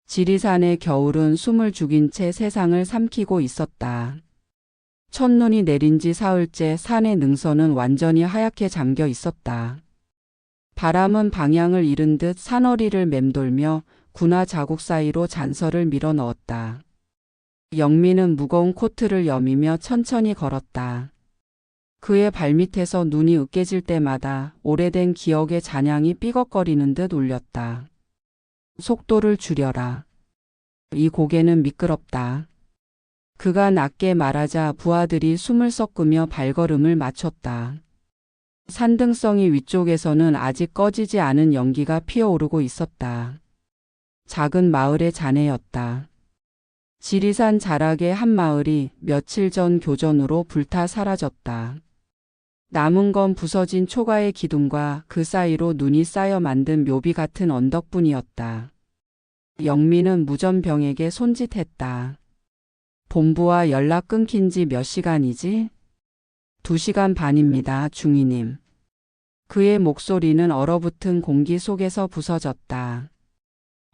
지리산의 겨울은 숨을 죽인 채 세상을 삼키고 있었다. 첫눈이 내린 지 사흘째 산의 능선은 완전히 하얗게 잠겨 있었다. 바람은 방향을 잃은 듯 산허리를 맴돌며 군화 자국 사이로 잔설을 밀어 넣었다. 영민은 무거운 코트를 여미며 천천히 걸었다. 그의 발밑에서 눈이 으깨질 때마다 오래된 기억의 잔향이 삐걱거리는 듯 울렸다. 속도를 줄여라. 이 고개는 미끄럽다. 그가 낮게 말하자 부하들이 숨을 섞으며 발걸음을 맞췄다. 산등성이 위쪽에서는 아직 꺼지지 않은 연기가 피어오르고 있었다. 작은 마을의 잔해였다. 지리산 자락의 한 마을이 며칠 전 교전으로 불타 사라졌다. 남은 건 부서진 초가의 기둥과 그 사이로 눈이 쌓여 만든 묘비 같은 언덕뿐이었다. 영민은 무전병에게 손짓했다. 본부와 연락 끊긴 지 몇 시간이지? 2시간 반입니다, 중위님. 그의 목소리는 얼어붙은 공기 속에서 부서졌다.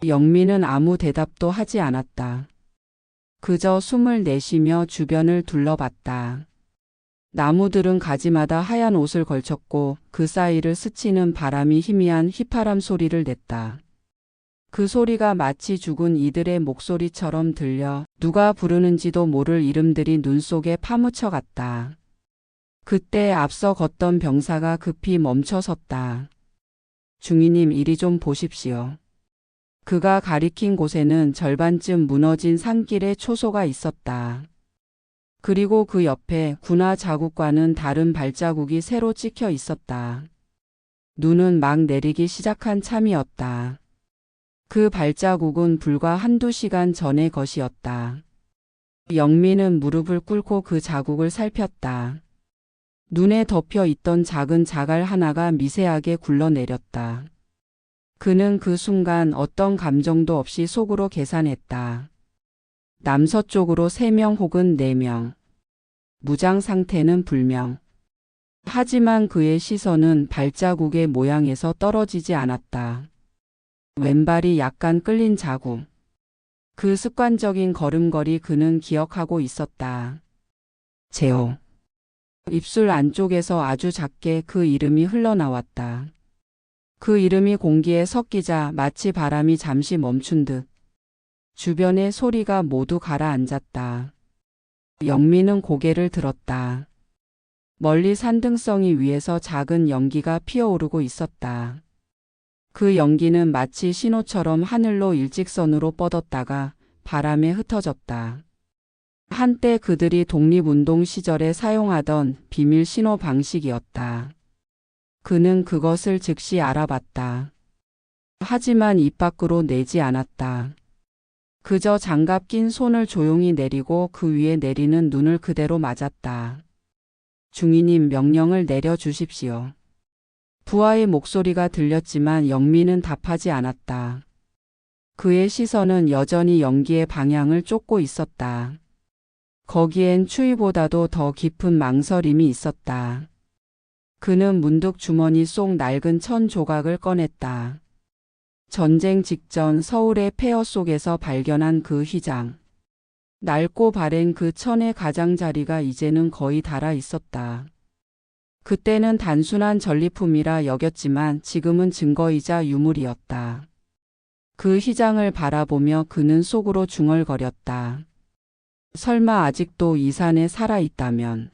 영민은 아무 대답도 하지 않았다. 그저 숨을 내쉬며 주변을 둘러봤다. 나무들은 가지마다 하얀 옷을 걸쳤고 그 사이를 스치는 바람이 희미한 휘파람 소리를 냈다. 그 소리가 마치 죽은 이들의 목소리처럼 들려 누가 부르는지도 모를 이름들이 눈 속에 파묻혀 갔다. 그때 앞서 걷던 병사가 급히 멈춰섰다. 중위님, 이리 좀 보십시오. 그가 가리킨 곳에는 절반쯤 무너진 산길의 초소가 있었다. 그리고 그 옆에 군화 자국과는 다른 발자국이 새로 찍혀 있었다. 눈은 막 내리기 시작한 참이었다. 그 발자국은 불과 1~2시간 전의 것이었다. 영민은 무릎을 꿇고 그 자국을 살폈다. 눈에 덮여 있던 작은 자갈 하나가 미세하게 굴러내렸다. 그는 그 순간 어떤 감정도 없이 속으로 계산했다. 남서쪽으로 3명 혹은 4명. 무장 상태는 불명. 하지만 그의 시선은 발자국의 모양에서 떨어지지 않았다. 왼발이 약간 끌린 자국. 그 습관적인 걸음걸이 그는 기억하고 있었다. 제호. 입술 안쪽에서 아주 작게 그 이름이 흘러나왔다. 그 이름이 공기에 섞이자 마치 바람이 잠시 멈춘 듯 주변의 소리가 모두 가라앉았다. 영민은 고개를 들었다. 멀리 산등성이 위에서 작은 연기가 피어오르고 있었다. 그 연기는 마치 신호처럼 하늘로 일직선으로 뻗었다가 바람에 흩어졌다. 한때 그들이 독립운동 시절에 사용하던 비밀 신호 방식이었다. 그는 그것을 즉시 알아봤다. 하지만 입 밖으로 내지 않았다. 그저 장갑 낀 손을 조용히 내리고 그 위에 내리는 눈을 그대로 맞았다. 중위님, 명령을 내려주십시오. 부하의 목소리가 들렸지만 영민은 답하지 않았다. 그의 시선은 여전히 연기의 방향을 쫓고 있었다. 거기엔 추위보다도 더 깊은 망설임이 있었다. 그는 문득 주머니 속 낡은 천 조각을 꺼냈다. 전쟁 직전 서울의 폐허 속에서 발견한 그 휘장. 낡고 바랜 그 천의 가장자리가 이제는 거의 닳아 있었다. 그때는 단순한 전리품이라 여겼지만 지금은 증거이자 유물이었다. 그 휘장을 바라보며 그는 속으로 중얼거렸다. 설마 아직도 이 산에 살아있다면.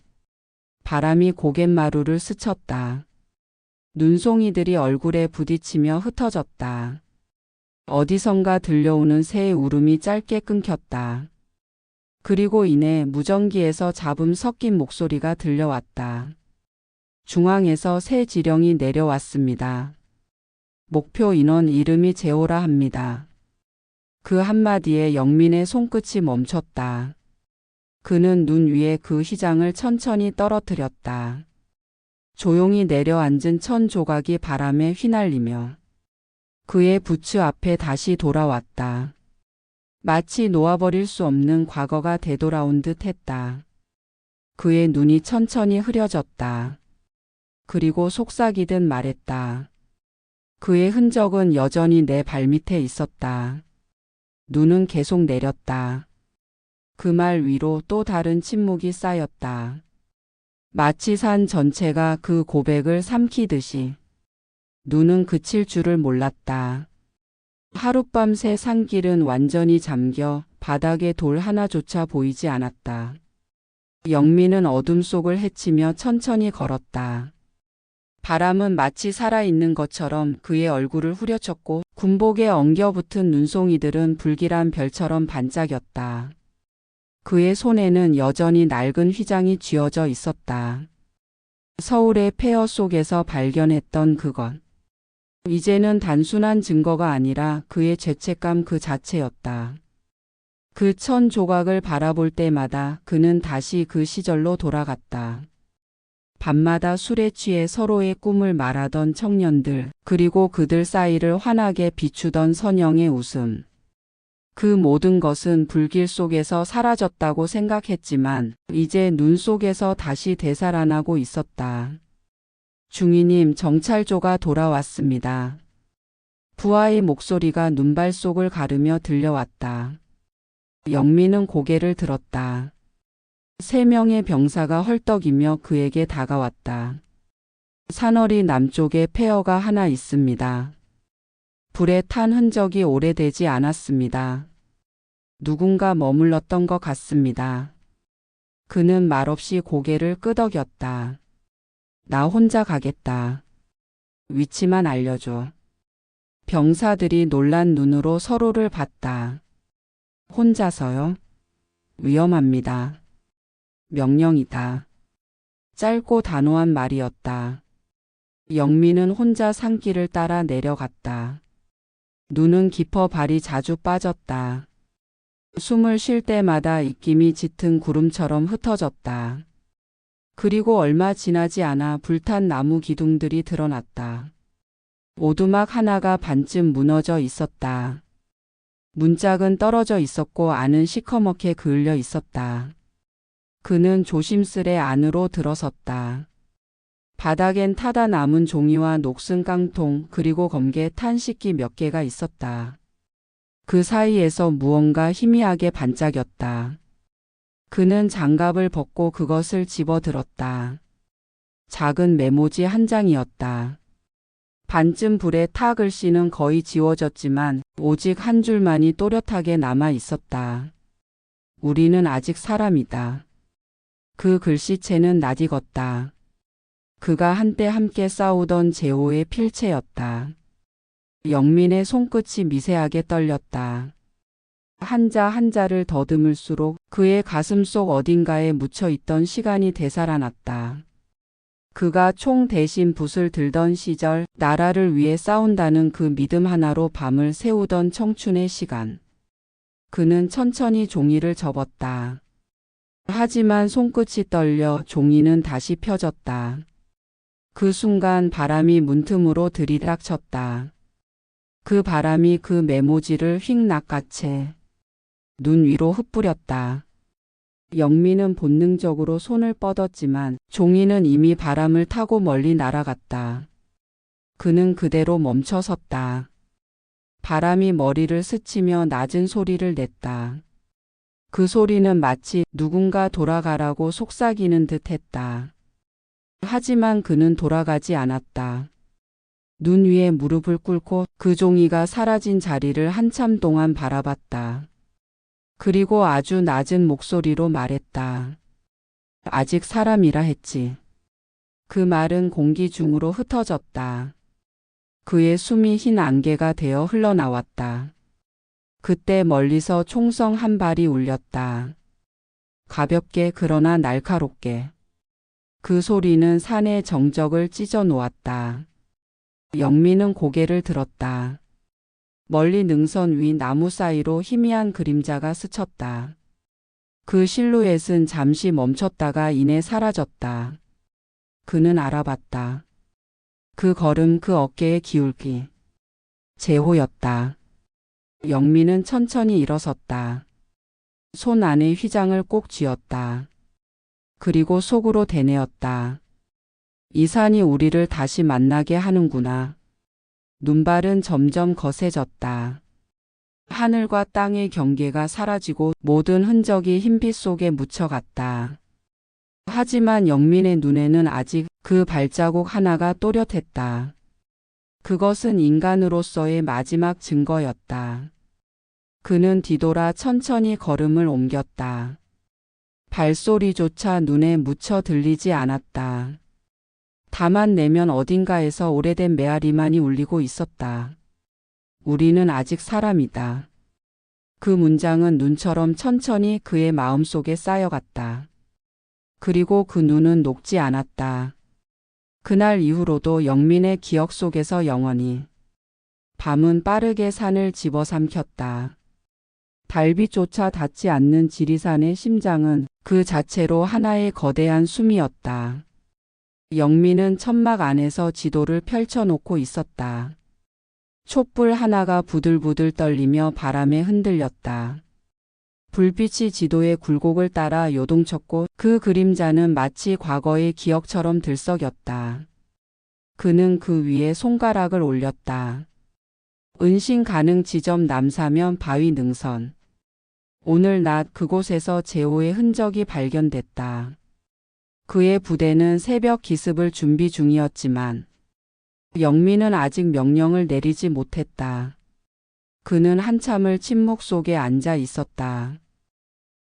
바람이 고갯마루를 스쳤다. 눈송이들이 얼굴에 부딪히며 흩어졌다. 어디선가 들려오는 새의 울음이 짧게 끊겼다. 그리고 이내 무전기에서 잡음 섞인 목소리가 들려왔다. 중앙에서 새 지령이 내려왔습니다. 목표 인원 이름이 제호라 합니다. 그 한마디에 영민의 손끝이 멈췄다. 그는 눈 위에 그 휘장을 천천히 떨어뜨렸다. 조용히 내려앉은 천 조각이 바람에 휘날리며 그의 부츠 앞에 다시 돌아왔다. 마치 놓아버릴 수 없는 과거가 되돌아온 듯 했다. 그의 눈이 천천히 흐려졌다. 그리고 속삭이듯 말했다. 그의 흔적은 여전히 내 발밑에 있었다. 눈은 계속 내렸다. 그 말 위로 또 다른 침묵이 쌓였다. 마치 산 전체가 그 고백을 삼키듯이. 눈은 그칠 줄을 몰랐다. 하룻밤새 산길은 완전히 잠겨 바닥에 돌 하나조차 보이지 않았다. 영민은 어둠 속을 헤치며 천천히 걸었다. 바람은 마치 살아있는 것처럼 그의 얼굴을 후려쳤고 군복에 엉겨붙은 눈송이들은 불길한 별처럼 반짝였다. 그의 손에는 여전히 낡은 휘장이 쥐어져 있었다. 서울의 폐허 속에서 발견했던 그것. 이제는 단순한 증거가 아니라 그의 죄책감 그 자체였다. 그 천 조각을 바라볼 때마다 그는 다시 그 시절로 돌아갔다. 밤마다 술에 취해 서로의 꿈을 말하던 청년들, 그리고 그들 사이를 환하게 비추던 선영의 웃음. 그 모든 것은 불길 속에서 사라졌다고 생각했지만 이제 눈 속에서 다시 되살아나고 있었다. 중위님, 정찰조가 돌아왔습니다. 부하의 목소리가 눈발 속을 가르며 들려왔다. 영민은 고개를 들었다. 3명의 병사가 헐떡이며 그에게 다가왔다. 산허리 남쪽에 폐허가 하나 있습니다. 불에 탄 흔적이 오래되지 않았습니다. 누군가 머물렀던 것 같습니다. 그는 말없이 고개를 끄덕였다. 나 혼자 가겠다. 위치만 알려줘. 병사들이 놀란 눈으로 서로를 봤다. 혼자서요? 위험합니다. 명령이다. 짧고 단호한 말이었다. 영민은 혼자 산길을 따라 내려갔다. 눈은 깊어 발이 자주 빠졌다. 숨을 쉴 때마다 입김이 짙은 구름처럼 흩어졌다. 그리고 얼마 지나지 않아 불탄 나무 기둥들이 드러났다. 오두막 하나가 반쯤 무너져 있었다. 문짝은 떨어져 있었고 안은 시커멓게 그을려 있었다. 그는 조심스레 안으로 들어섰다. 바닥엔 타다 남은 종이와 녹슨 깡통 그리고 검게 탄 식기 몇 개가 있었다. 그 사이에서 무언가 희미하게 반짝였다. 그는 장갑을 벗고 그것을 집어들었다. 작은 메모지 한 장이었다. 반쯤 불에 타 글씨는 거의 지워졌지만 오직 한 줄만이 또렷하게 남아 있었다. 우리는 아직 사람이다. 그 글씨체는 낯익었다. 그가 한때 함께 싸우던 제호의 필체였다. 영민의 손끝이 미세하게 떨렸다. 한자 한자를 더듬을수록 그의 가슴 속 어딘가에 묻혀있던 시간이 되살아났다. 그가 총 대신 붓을 들던 시절, 나라를 위해 싸운다는 그 믿음 하나로 밤을 새우던 청춘의 시간. 그는 천천히 종이를 접었다. 하지만 손끝이 떨려 종이는 다시 펴졌다. 그 순간 바람이 문틈으로 들이닥쳤다. 그 바람이 그 메모지를 휙 낚아채 눈 위로 흩뿌렸다. 영민은 본능적으로 손을 뻗었지만 종이는 이미 바람을 타고 멀리 날아갔다. 그는 그대로 멈춰섰다. 바람이 머리를 스치며 낮은 소리를 냈다. 그 소리는 마치 누군가 돌아가라고 속삭이는 듯 했다. 하지만 그는 돌아가지 않았다. 눈 위에 무릎을 꿇고 그 종이가 사라진 자리를 한참 동안 바라봤다. 그리고 아주 낮은 목소리로 말했다. 아직 사람이라 했지. 그 말은 공기 중으로 흩어졌다. 그의 숨이 흰 안개가 되어 흘러나왔다. 그때 멀리서 총성 한 발이 울렸다. 가볍게 그러나 날카롭게. 그 소리는 산의 정적을 찢어 놓았다. 영민은 고개를 들었다. 멀리 능선 위 나무 사이로 희미한 그림자가 스쳤다. 그 실루엣은 잠시 멈췄다가 이내 사라졌다. 그는 알아봤다. 그 걸음, 그 어깨의 기울기. 제호였다. 영민은 천천히 일어섰다. 손 안에 휘장을 꼭 쥐었다. 그리고 속으로 되뇌었다. 이 산이 우리를 다시 만나게 하는구나. 눈발은 점점 거세졌다. 하늘과 땅의 경계가 사라지고 모든 흔적이 흰빛 속에 묻혀갔다. 하지만 영민의 눈에는 아직 그 발자국 하나가 또렷했다. 그것은 인간으로서의 마지막 증거였다. 그는 뒤돌아 천천히 걸음을 옮겼다. 발소리조차 눈에 묻혀 들리지 않았다. 다만 내면 어딘가에서 오래된 메아리만이 울리고 있었다. 우리는 아직 사람이다. 그 문장은 눈처럼 천천히 그의 마음속에 쌓여갔다. 그리고 그 눈은 녹지 않았다. 그날 이후로도 영민의 기억 속에서 영원히 밤은 빠르게 산을 집어삼켰다. 달빛조차 닿지 않는 지리산의 심장은 그 자체로 하나의 거대한 숨이었다. 영민은 천막 안에서 지도를 펼쳐놓고 있었다. 촛불 하나가 부들부들 떨리며 바람에 흔들렸다. 불빛이 지도의 굴곡을 따라 요동쳤고 그 그림자는 마치 과거의 기억처럼 들썩였다. 그는 그 위에 손가락을 올렸다. 은신 가능 지점 남사면 바위 능선. 오늘 낮 그곳에서 제호의 흔적이 발견됐다. 그의 부대는 새벽 기습을 준비 중이었지만 영민은 아직 명령을 내리지 못했다. 그는 한참을 침묵 속에 앉아 있었다.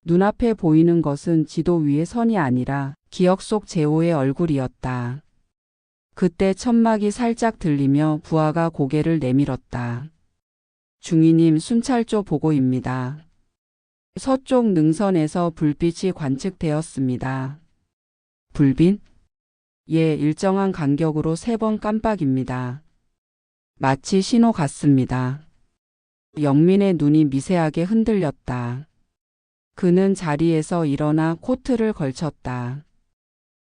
눈앞에 보이는 것은 지도 위의 선이 아니라 기억 속 제호의 얼굴이었다. 그때 천막이 살짝 들리며 부하가 고개를 내밀었다. 중위님 순찰조 보고입니다. 서쪽 능선에서 불빛이 관측되었습니다. 불빛? 예, 일정한 간격으로 3번 깜빡입니다. 마치 신호 같습니다. 영민의 눈이 미세하게 흔들렸다. 그는 자리에서 일어나 코트를 걸쳤다.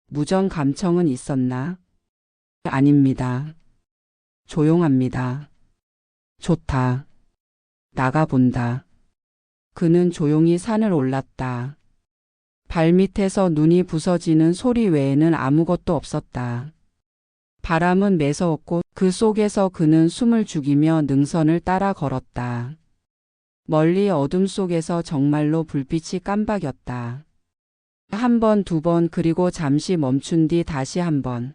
무전 감청은 있었나? 아닙니다. 조용합니다. 좋다. 나가본다. 그는 조용히 산을 올랐다. 발밑에서 눈이 부서지는 소리 외에는 아무것도 없었다. 바람은 매서웠고 그 속에서 그는 숨을 죽이며 능선을 따라 걸었다. 멀리 어둠 속에서 정말로 불빛이 깜박였다. 한 번, 2번, 그리고 잠시 멈춘 뒤 다시 한 번.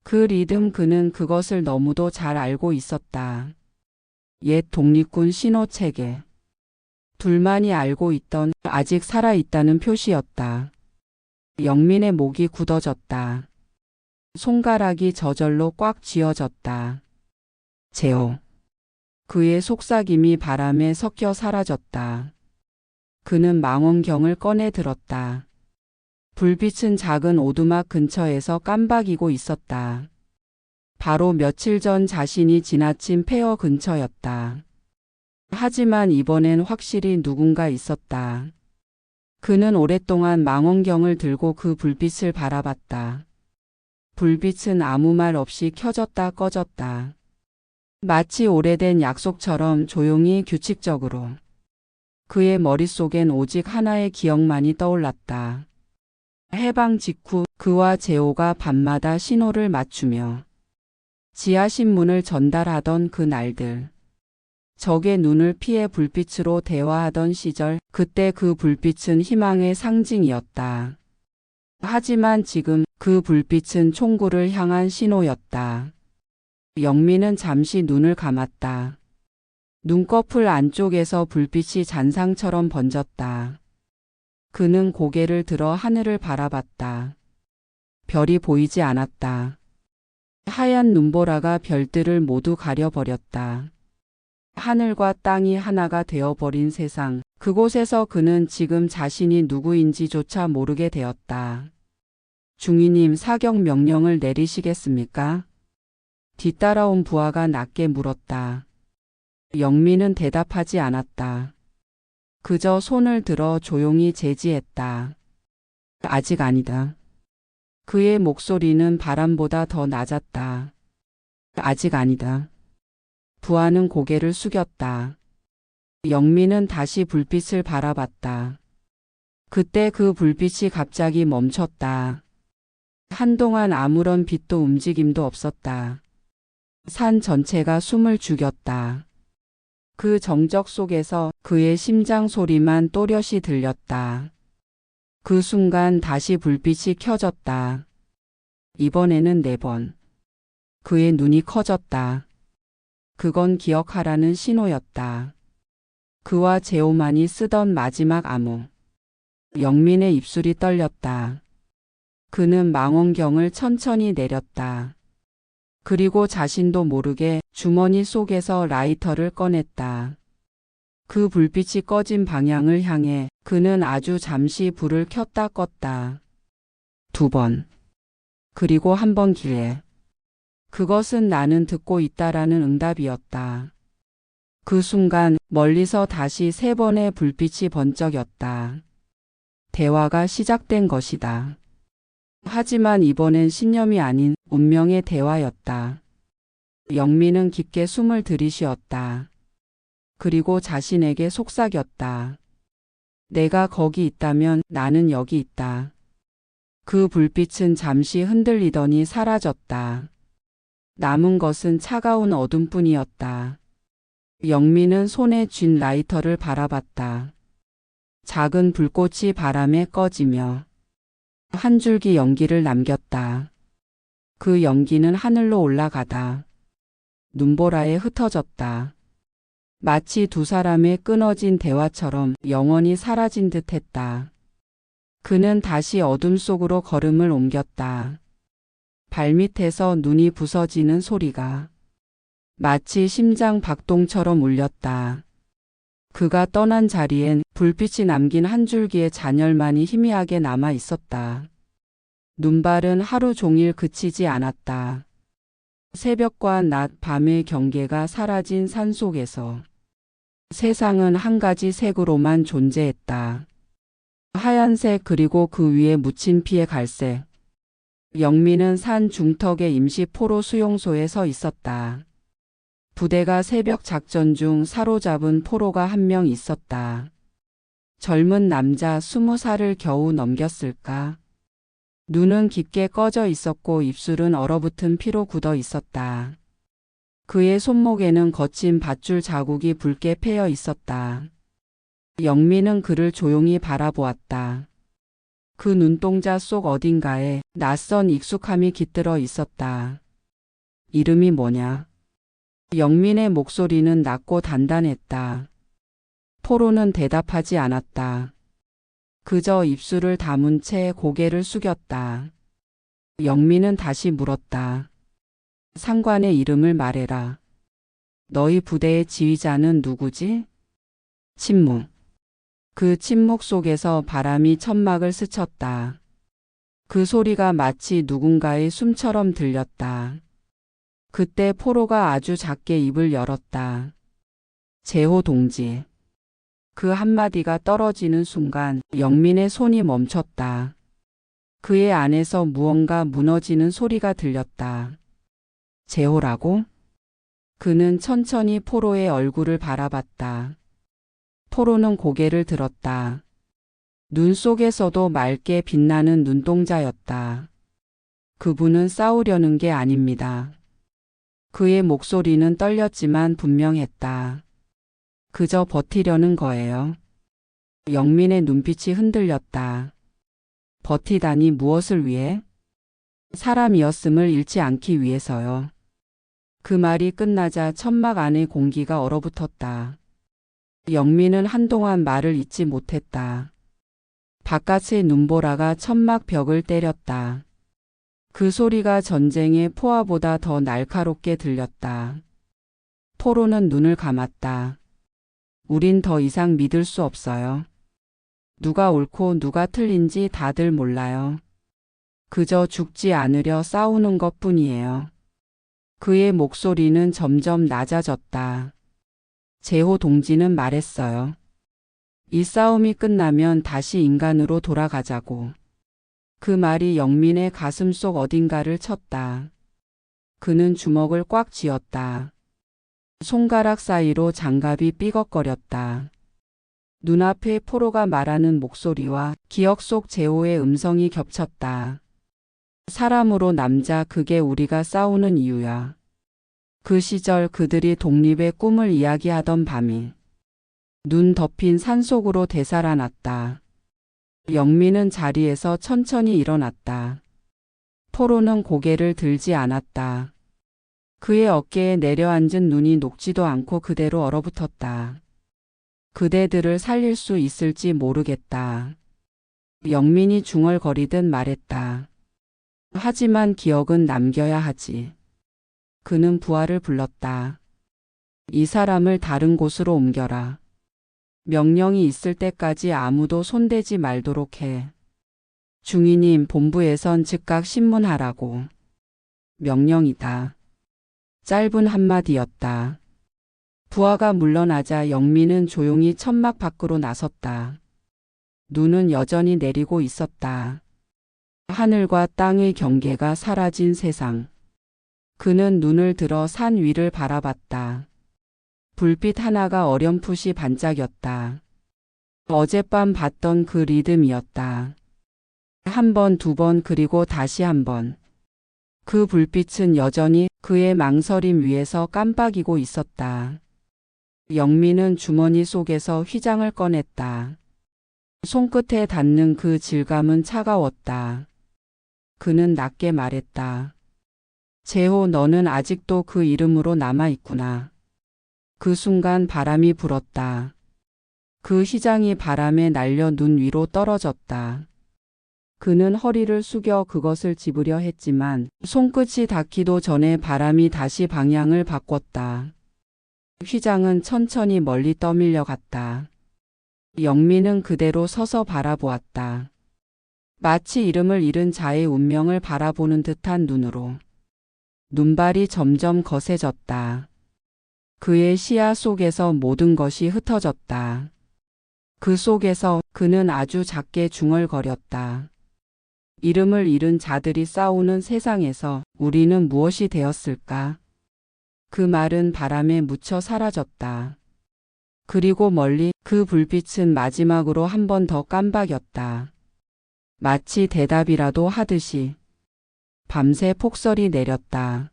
그 리듬, 그는 그것을 너무도 잘 알고 있었다. 옛 독립군 신호체계. 둘만이 알고 있던 아직 살아있다는 표시였다. 영민의 목이 굳어졌다. 손가락이 저절로 꽉 쥐어졌다. 제호. 그의 속삭임이 바람에 섞여 사라졌다. 그는 망원경을 꺼내 들었다. 불빛은 작은 오두막 근처에서 깜박이고 있었다. 바로 며칠 전 자신이 지나친 폐허 근처였다. 하지만 이번엔 확실히 누군가 있었다. 그는 오랫동안 망원경을 들고 그 불빛을 바라봤다. 불빛은 아무 말 없이 켜졌다 꺼졌다. 마치 오래된 약속처럼 조용히 규칙적으로. 그의 머릿속엔 오직 하나의 기억만이 떠올랐다. 해방 직후 그와 제호가 밤마다 신호를 맞추며 지하신문을 전달하던 그 날들. 적의 눈을 피해 불빛으로 대화하던 시절, 그때 그 불빛은 희망의 상징이었다. 하지만 지금 그 불빛은 총구를 향한 신호였다. 영민은 잠시 눈을 감았다. 눈꺼풀 안쪽에서 불빛이 잔상처럼 번졌다. 그는 고개를 들어 하늘을 바라봤다. 별이 보이지 않았다. 하얀 눈보라가 별들을 모두 가려버렸다. 하늘과 땅이 하나가 되어버린 세상, 그곳에서 그는 지금 자신이 누구인지조차 모르게 되었다. 중위님, 사격 명령을 내리시겠습니까? 뒤따라온 부하가 낮게 물었다. 영민은 대답하지 않았다. 그저 손을 들어 조용히 제지했다. 아직 아니다. 그의 목소리는 바람보다 더 낮았다. 아직 아니다. 부하는 고개를 숙였다. 영민은 다시 불빛을 바라봤다. 그때 그 불빛이 갑자기 멈췄다. 한동안 아무런 빛도 움직임도 없었다. 산 전체가 숨을 죽였다. 그 정적 속에서 그의 심장 소리만 또렷이 들렸다. 그 순간 다시 불빛이 켜졌다. 이번에는 4번. 그의 눈이 커졌다. 그건 기억하라는 신호였다. 그와 제오만이 쓰던 마지막 암호. 영민의 입술이 떨렸다. 그는 망원경을 천천히 내렸다. 그리고 자신도 모르게 주머니 속에서 라이터를 꺼냈다. 그 불빛이 꺼진 방향을 향해 그는 아주 잠시 불을 켰다 껐다. 2번. 그리고 한 번 기회. 그것은 나는 듣고 있다라는 응답이었다. 그 순간 멀리서 다시 3번의 불빛이 번쩍였다. 대화가 시작된 것이다. 하지만 이번엔 신념이 아닌 운명의 대화였다. 영민은 깊게 숨을 들이쉬었다. 그리고 자신에게 속삭였다. 내가 거기 있다면 나는 여기 있다. 그 불빛은 잠시 흔들리더니 사라졌다. 남은 것은 차가운 어둠뿐이었다. 영민은 손에 쥔 라이터를 바라봤다. 작은 불꽃이 바람에 꺼지며 한 줄기 연기를 남겼다. 그 연기는 하늘로 올라가다 눈보라에 흩어졌다. 마치 2 사람의 끊어진 대화처럼 영원히 사라진 듯 했다. 그는 다시 어둠 속으로 걸음을 옮겼다. 발밑에서 눈이 부서지는 소리가 마치 심장 박동처럼 울렸다. 그가 떠난 자리엔 불빛이 남긴 한 줄기의 잔열만이 희미하게 남아 있었다. 눈발은 하루 종일 그치지 않았다. 새벽과 낮, 밤의 경계가 사라진 산속에서 세상은 한 가지 색으로만 존재했다. 하얀색 그리고 그 위에 묻힌 피의 갈색. 영민은 산 중턱의 임시 포로 수용소에 서 있었다. 부대가 새벽 작전 중 사로잡은 포로가 한 명 있었다. 젊은 남자 20살을 겨우 넘겼을까? 눈은 깊게 꺼져 있었고 입술은 얼어붙은 피로 굳어 있었다. 그의 손목에는 거친 밧줄 자국이 붉게 패여 있었다. 영민은 그를 조용히 바라보았다. 그 눈동자 속 어딘가에 낯선 익숙함이 깃들어 있었다. 이름이 뭐냐? 영민의 목소리는 낮고 단단했다. 포로는 대답하지 않았다. 그저 입술을 다문 채 고개를 숙였다. 영민은 다시 물었다. 상관의 이름을 말해라. 너희 부대의 지휘자는 누구지? 침묵. 그 침묵 속에서 바람이 천막을 스쳤다. 그 소리가 마치 누군가의 숨처럼 들렸다. 그때 포로가 아주 작게 입을 열었다. 제호 동지. 그 한마디가 떨어지는 순간 영민의 손이 멈췄다. 그의 안에서 무언가 무너지는 소리가 들렸다. 제호라고? 그는 천천히 포로의 얼굴을 바라봤다. 포로는 고개를 들었다. 눈 속에서도 맑게 빛나는 눈동자였다. 그분은 싸우려는 게 아닙니다. 그의 목소리는 떨렸지만 분명했다. 그저 버티려는 거예요. 영민의 눈빛이 흔들렸다. 버티다니 무엇을 위해? 사람이었음을 잃지 않기 위해서요. 그 말이 끝나자 천막 안의 공기가 얼어붙었다. 영민은 한동안 말을 잇지 못했다. 바깥의 눈보라가 천막 벽을 때렸다. 그 소리가 전쟁의 포화보다 더 날카롭게 들렸다. 포로는 눈을 감았다. 우린 더 이상 믿을 수 없어요. 누가 옳고 누가 틀린지 다들 몰라요. 그저 죽지 않으려 싸우는 것뿐이에요. 그의 목소리는 점점 낮아졌다. 제호 동지는 말했어요. 이 싸움이 끝나면 다시 인간으로 돌아가자고. 그 말이 영민의 가슴 속 어딘가를 쳤다. 그는 주먹을 꽉 쥐었다. 손가락 사이로 장갑이 삐걱거렸다. 눈앞에 포로가 말하는 목소리와 기억 속 제호의 음성이 겹쳤다. 사람으로 남자, 그게 우리가 싸우는 이유야. 그 시절 그들이 독립의 꿈을 이야기하던 밤이 눈 덮인 산속으로 되살아났다. 영민은 자리에서 천천히 일어났다. 포로는 고개를 들지 않았다. 그의 어깨에 내려앉은 눈이 녹지도 않고 그대로 얼어붙었다. 그대들을 살릴 수 있을지 모르겠다. 영민이 중얼거리듯 말했다. 하지만 기억은 남겨야 하지. 그는 부하를 불렀다. 이 사람을 다른 곳으로 옮겨라. 명령이 있을 때까지 아무도 손대지 말도록 해. 중위님 본부에선 즉각 신문하라고. 명령이다. 짧은 한마디였다. 부하가 물러나자 영민은 조용히 천막 밖으로 나섰다. 눈은 여전히 내리고 있었다. 하늘과 땅의 경계가 사라진 세상. 그는 눈을 들어 산 위를 바라봤다. 불빛 하나가 어렴풋이 반짝였다. 어젯밤 봤던 그 리듬이었다. 한 번, 두 번, 그리고 다시 한 번. 그 불빛은 여전히 그의 망설임 위에서 깜빡이고 있었다. 영민은 주머니 속에서 휘장을 꺼냈다. 손끝에 닿는 그 질감은 차가웠다. 그는 낮게 말했다. 재호, 너는 아직도 그 이름으로 남아있구나. 그 순간 바람이 불었다. 그 휘장이 바람에 날려 눈 위로 떨어졌다. 그는 허리를 숙여 그것을 집으려 했지만 손끝이 닿기도 전에 바람이 다시 방향을 바꿨다. 휘장은 천천히 멀리 떠밀려 갔다. 영민은 그대로 서서 바라보았다. 마치 이름을 잃은 자의 운명을 바라보는 듯한 눈으로. 눈발이 점점 거세졌다. 그의 시야 속에서 모든 것이 흩어졌다. 그 속에서 그는 아주 작게 중얼거렸다. 이름을 잃은 자들이 싸우는 세상에서 우리는 무엇이 되었을까? 그 말은 바람에 묻혀 사라졌다. 그리고 멀리 그 불빛은 마지막으로 한 번 더 깜박였다. 마치 대답이라도 하듯이. 밤새 폭설이 내렸다.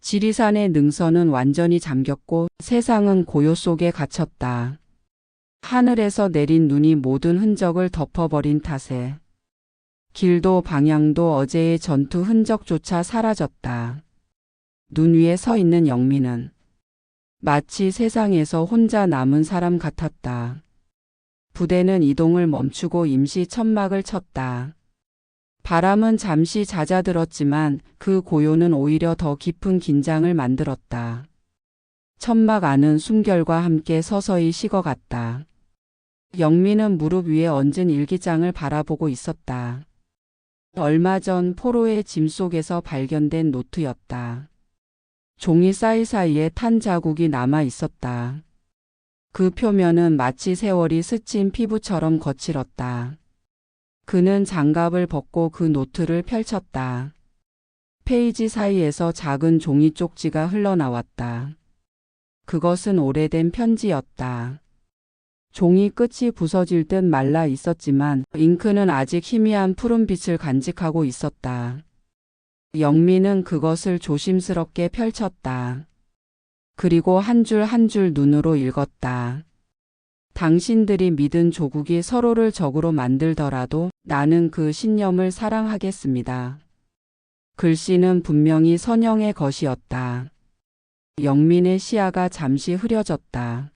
지리산의 능선은 완전히 잠겼고 세상은 고요 속에 갇혔다. 하늘에서 내린 눈이 모든 흔적을 덮어버린 탓에 길도 방향도 어제의 전투 흔적조차 사라졌다. 눈 위에 서 있는 영민은 마치 세상에서 혼자 남은 사람 같았다. 부대는 이동을 멈추고 임시 천막을 쳤다. 바람은 잠시 잦아들었지만 그 고요는 오히려 더 깊은 긴장을 만들었다. 천막 안은 숨결과 함께 서서히 식어갔다. 영민은 무릎 위에 얹은 일기장을 바라보고 있었다. 얼마 전 포로의 짐 속에서 발견된 노트였다. 종이 사이사이에 탄 자국이 남아 있었다. 그 표면은 마치 세월이 스친 피부처럼 거칠었다. 그는 장갑을 벗고 그 노트를 펼쳤다. 페이지 사이에서 작은 종이 쪽지가 흘러나왔다. 그것은 오래된 편지였다. 종이 끝이 부서질 듯 말라 있었지만 잉크는 아직 희미한 푸른빛을 간직하고 있었다. 영민은 그것을 조심스럽게 펼쳤다. 그리고 한 줄 한 줄 눈으로 읽었다. 당신들이 믿은 조국이 서로를 적으로 만들더라도 나는 그 신념을 사랑하겠습니다. 글씨는 분명히 선영의 것이었다. 영민의 시야가 잠시 흐려졌다.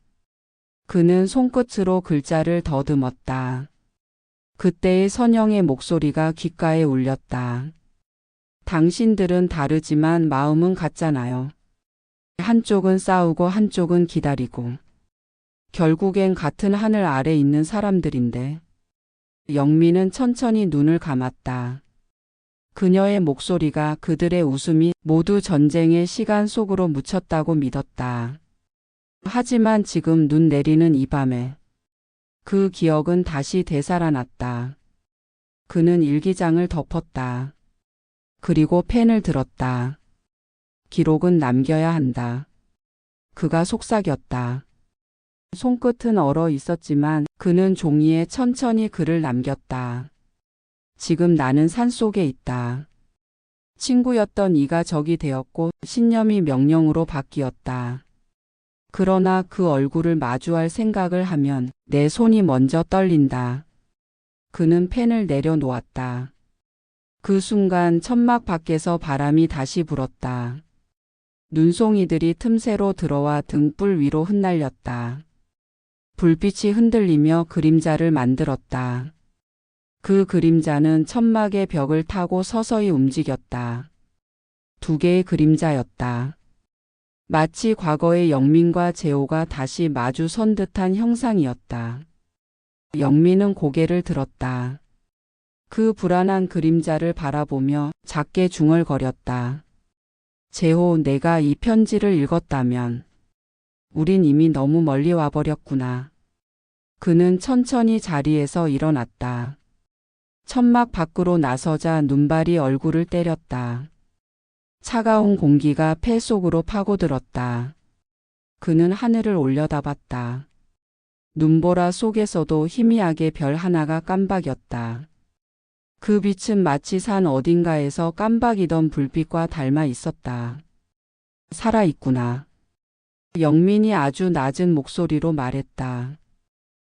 그는 손끝으로 글자를 더듬었다. 그때의 선영의 목소리가 귓가에 울렸다. 당신들은 다르지만 마음은 같잖아요. 한쪽은 싸우고 한쪽은 기다리고. 결국엔 같은 하늘 아래 있는 사람들인데. 영민은 천천히 눈을 감았다. 그녀의 목소리가 그들의 웃음이 모두 전쟁의 시간 속으로 묻혔다고 믿었다. 하지만 지금 눈 내리는 이 밤에 그 기억은 다시 되살아났다. 그는 일기장을 덮었다. 그리고 펜을 들었다. 기록은 남겨야 한다. 그가 속삭였다. 손끝은 얼어 있었지만 그는 종이에 천천히 글을 남겼다. 지금 나는 산속에 있다. 친구였던 이가 적이 되었고 신념이 명령으로 바뀌었다. 그러나 그 얼굴을 마주할 생각을 하면 내 손이 먼저 떨린다. 그는 펜을 내려놓았다. 그 순간 천막 밖에서 바람이 다시 불었다. 눈송이들이 틈새로 들어와 등불 위로 흩날렸다. 불빛이 흔들리며 그림자를 만들었다. 그 그림자는 천막의 벽을 타고 서서히 움직였다. 두 개의 그림자였다. 마치 과거의 영민과 재호가 다시 마주 선 듯한 형상이었다. 영민은 고개를 들었다. 그 불안한 그림자를 바라보며 작게 중얼거렸다. 재호, 내가 이 편지를 읽었다면 우린 이미 너무 멀리 와버렸구나. 그는 천천히 자리에서 일어났다. 천막 밖으로 나서자 눈발이 얼굴을 때렸다. 차가운 공기가 폐 속으로 파고들었다. 그는 하늘을 올려다봤다. 눈보라 속에서도 희미하게 별 하나가 깜박였다. 그 빛은 마치 산 어딘가에서 깜박이던 불빛과 닮아 있었다. 살아있구나. 영민이 아주 낮은 목소리로 말했다.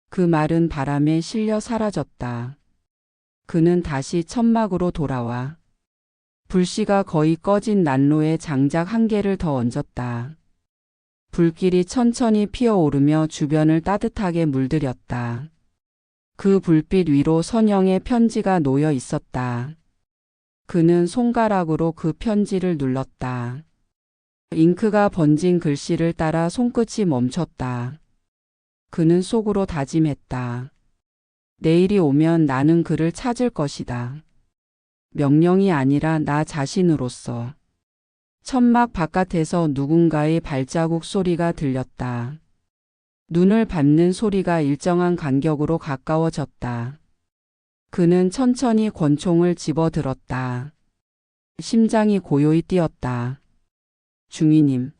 그 말은 바람에 실려 사라졌다. 그는 다시 천막으로 돌아와 불씨가 거의 꺼진 난로에 장작 한 개를 더 얹었다. 불길이 천천히 피어오르며 주변을 따뜻하게 물들였다. 그 불빛 위로 선영의 편지가 놓여 있었다. 그는 손가락으로 그 편지를 눌렀다. 잉크가 번진 글씨를 따라 손끝이 멈췄다. 그는 속으로 다짐했다. 내일이 오면 나는 그를 찾을 것이다. 명령이 아니라 나 자신으로서. 천막 바깥에서 누군가의 발자국 소리가 들렸다. 눈을 밟는 소리가 일정한 간격으로 가까워졌다. 그는 천천히 권총을 집어들었다. 심장이 고요히 뛰었다. 중위님.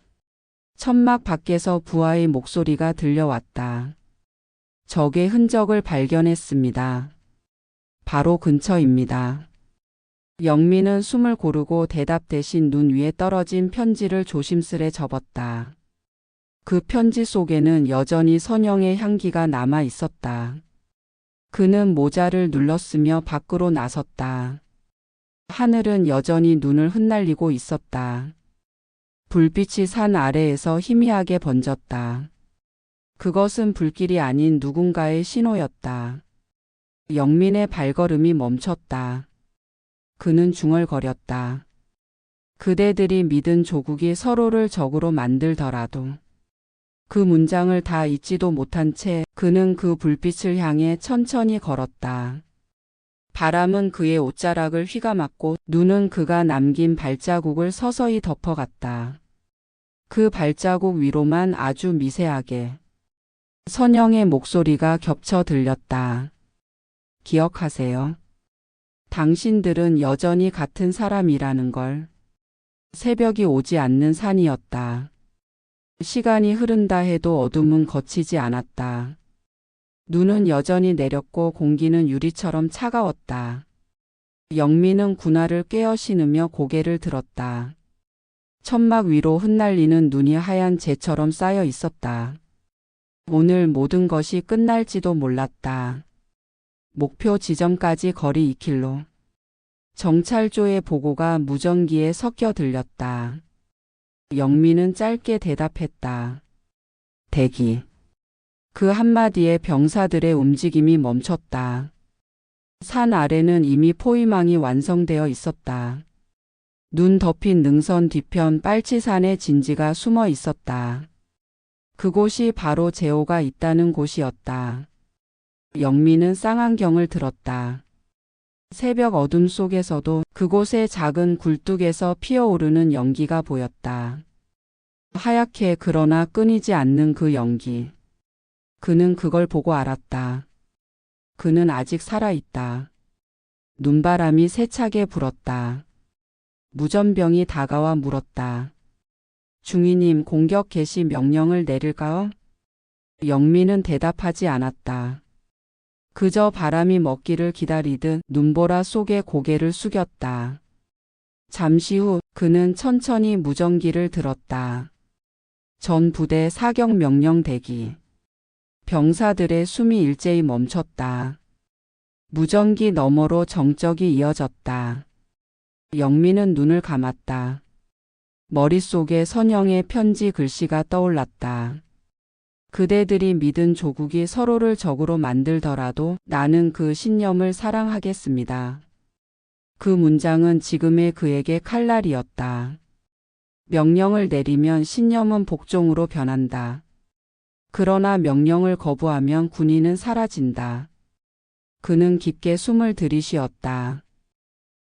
천막 밖에서 부하의 목소리가 들려왔다. 적의 흔적을 발견했습니다. 바로 근처입니다. 영민은 숨을 고르고 대답 대신 눈 위에 떨어진 편지를 조심스레 접었다. 그 편지 속에는 여전히 선영의 향기가 남아 있었다. 그는 모자를 눌렀으며 밖으로 나섰다. 하늘은 여전히 눈을 흩날리고 있었다. 불빛이 산 아래에서 희미하게 번졌다. 그것은 불길이 아닌 누군가의 신호였다. 영민의 발걸음이 멈췄다. 그는 중얼거렸다. 그대들이 믿은 조국이 서로를 적으로 만들더라도. 그 문장을 다 잊지도 못한 채 그는 그 불빛을 향해 천천히 걸었다. 바람은 그의 옷자락을 휘감았고 눈은 그가 남긴 발자국을 서서히 덮어갔다. 그 발자국 위로만 아주 미세하게 선영의 목소리가 겹쳐 들렸다. 기억하세요. 당신들은 여전히 같은 사람이라는 걸. 새벽이 오지 않는 산이었다. 시간이 흐른다 해도 어둠은 거치지 않았다. 눈은 여전히 내렸고 공기는 유리처럼 차가웠다. 영민은 군화를 꿰어 신으며 고개를 들었다. 천막 위로 흩날리는 눈이 하얀 재처럼 쌓여 있었다. 오늘 모든 것이 끝날지도 몰랐다. 목표 지점까지 거리 2km. 정찰조의 보고가 무전기에 섞여 들렸다. 영민은 짧게 대답했다. 대기. 그 한마디에 병사들의 움직임이 멈췄다. 산 아래는 이미 포위망이 완성되어 있었다. 눈 덮인 능선 뒤편 빨치산의 진지가 숨어 있었다. 그곳이 바로 재호가 있다는 곳이었다. 영민은 쌍안경을 들었다. 새벽 어둠 속에서도 그곳의 작은 굴뚝에서 피어오르는 연기가 보였다. 하얗게 그러나 끊이지 않는 그 연기. 그는 그걸 보고 알았다. 그는 아직 살아있다. 눈바람이 세차게 불었다. 무전병이 다가와 물었다. 중위님, 공격 개시 명령을 내릴까요? 영민은 대답하지 않았다. 그저 바람이 먹기를 기다리듯 눈보라 속에 고개를 숙였다. 잠시 후 그는 천천히 무전기를 들었다. 전 부대 사격 명령 대기. 병사들의 숨이 일제히 멈췄다. 무전기 너머로 정적이 이어졌다. 영민은 눈을 감았다. 머릿속에 선영의 편지 글씨가 떠올랐다. 그대들이 믿은 조국이 서로를 적으로 만들더라도 나는 그 신념을 사랑하겠습니다. 그 문장은 지금의 그에게 칼날이었다. 명령을 내리면 신념은 복종으로 변한다. 그러나 명령을 거부하면 군인은 사라진다. 그는 깊게 숨을 들이쉬었다.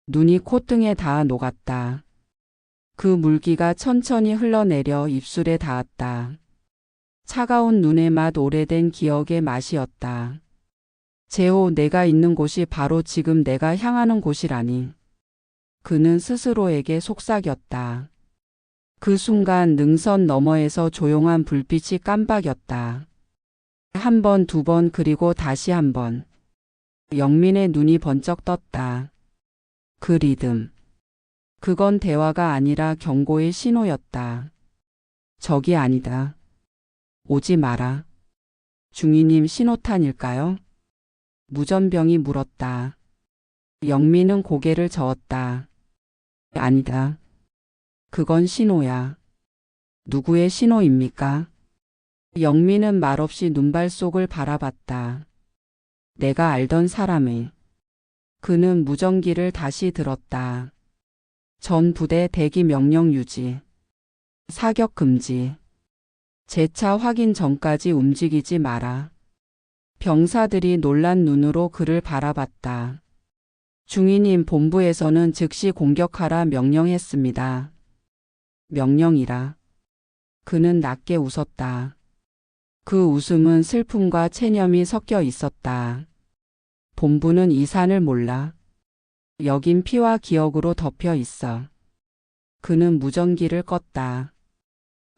눈이 콧등에 닿아 녹았다. 그 물기가 천천히 흘러내려 입술에 닿았다. 차가운 눈의 맛, 오래된 기억의 맛이었다. 제호, 내가 있는 곳이 바로 지금 내가 향하는 곳이라니. 그는 스스로에게 속삭였다. 그 순간 능선 너머에서 조용한 불빛이 깜박였다. 한 번, 두 번, 그리고 다시 한 번. 영민의 눈이 번쩍 떴다. 그 리듬. 그건 대화가 아니라 경고의 신호였다. 적이 아니다. 오지 마라. 중위님 신호탄일까요? 무전병이 물었다. 영민은 고개를 저었다. 아니다. 그건 신호야. 누구의 신호입니까? 영민은 말없이 눈발 속을 바라봤다. 내가 알던 사람의. 그는 무전기를 다시 들었다. 전 부대 대기 명령 유지. 사격 금지. 재차 확인 전까지 움직이지 마라. 병사들이 놀란 눈으로 그를 바라봤다. 중위님, 본부에서는 즉시 공격하라 명령했습니다. 명령이라. 그는 낮게 웃었다. 그 웃음은 슬픔과 체념이 섞여 있었다. 본부는 이 산을 몰라. 여긴 피와 기억으로 덮여 있어. 그는 무전기를 껐다.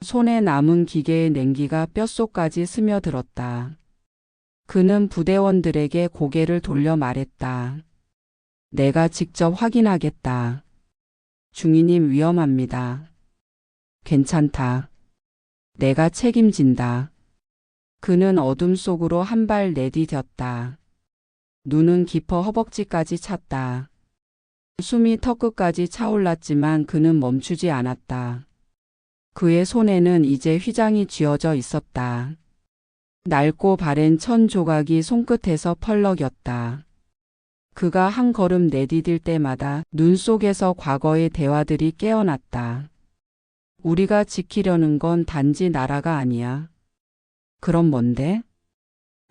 손에 남은 기계의 냉기가 뼛속까지 스며들었다. 그는 부대원들에게 고개를 돌려 말했다. 내가 직접 확인하겠다. 중위님, 위험합니다. 괜찮다. 내가 책임진다. 그는 어둠 속으로 한 발 내디뎠다. 눈은 깊어 허벅지까지 찼다. 숨이 턱끝까지 차올랐지만 그는 멈추지 않았다. 그의 손에는 이제 휘장이 쥐어져 있었다. 낡고 바랜 천 조각이 손끝에서 펄럭였다. 그가 한 걸음 내디딜 때마다 눈 속에서 과거의 대화들이 깨어났다. 우리가 지키려는 건 단지 나라가 아니야. 그럼 뭔데?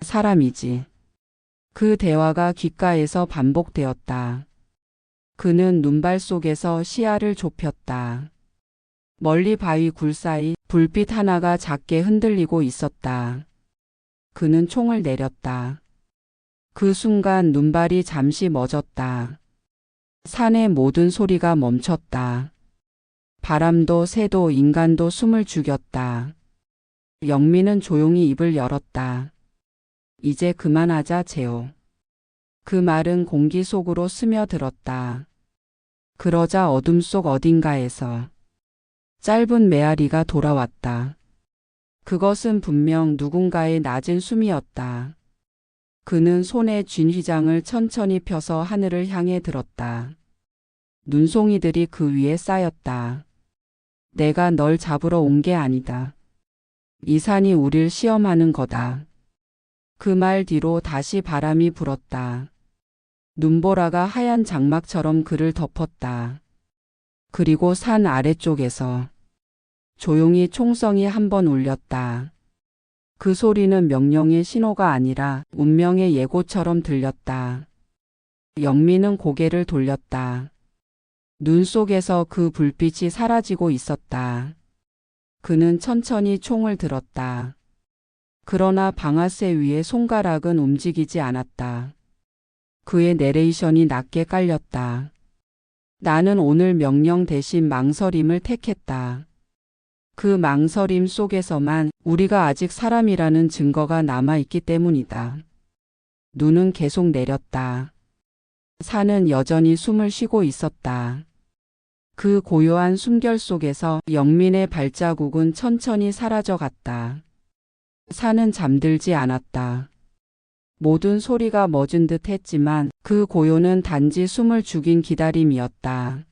사람이지. 그 대화가 귓가에서 반복되었다. 그는 눈발 속에서 시야를 좁혔다. 멀리 바위 굴 사이 불빛 하나가 작게 흔들리고 있었다. 그는 총을 내렸다. 그 순간 눈발이 잠시 멎었다. 산의 모든 소리가 멈췄다. 바람도 새도 인간도 숨을 죽였다. 영민은 조용히 입을 열었다. 이제 그만하자, 제호. 그 말은 공기 속으로 스며들었다. 그러자 어둠 속 어딘가에서 짧은 메아리가 돌아왔다. 그것은 분명 누군가의 낮은 숨이었다. 그는 손에 쥔 휘장을 천천히 펴서 하늘을 향해 들었다. 눈송이들이 그 위에 쌓였다. 내가 널 잡으러 온 게 아니다. 이 산이 우릴 시험하는 거다. 그 말 뒤로 다시 바람이 불었다. 눈보라가 하얀 장막처럼 그를 덮었다. 그리고 산 아래쪽에서 조용히 총성이 한 번 울렸다. 그 소리는 명령의 신호가 아니라 운명의 예고처럼 들렸다. 영민은 고개를 돌렸다. 눈 속에서 그 불빛이 사라지고 있었다. 그는 천천히 총을 들었다. 그러나 방아쇠 위에 손가락은 움직이지 않았다. 그의 내레이션이 낮게 깔렸다. 나는 오늘 명령 대신 망설임을 택했다. 그 망설임 속에서만 우리가 아직 사람이라는 증거가 남아있기 때문이다. 눈은 계속 내렸다. 산은 여전히 숨을 쉬고 있었다. 그 고요한 숨결 속에서 영민의 발자국은 천천히 사라져 갔다. 산은 잠들지 않았다. 모든 소리가 멎은 듯 했지만 그 고요는 단지 숨을 죽인 기다림이었다.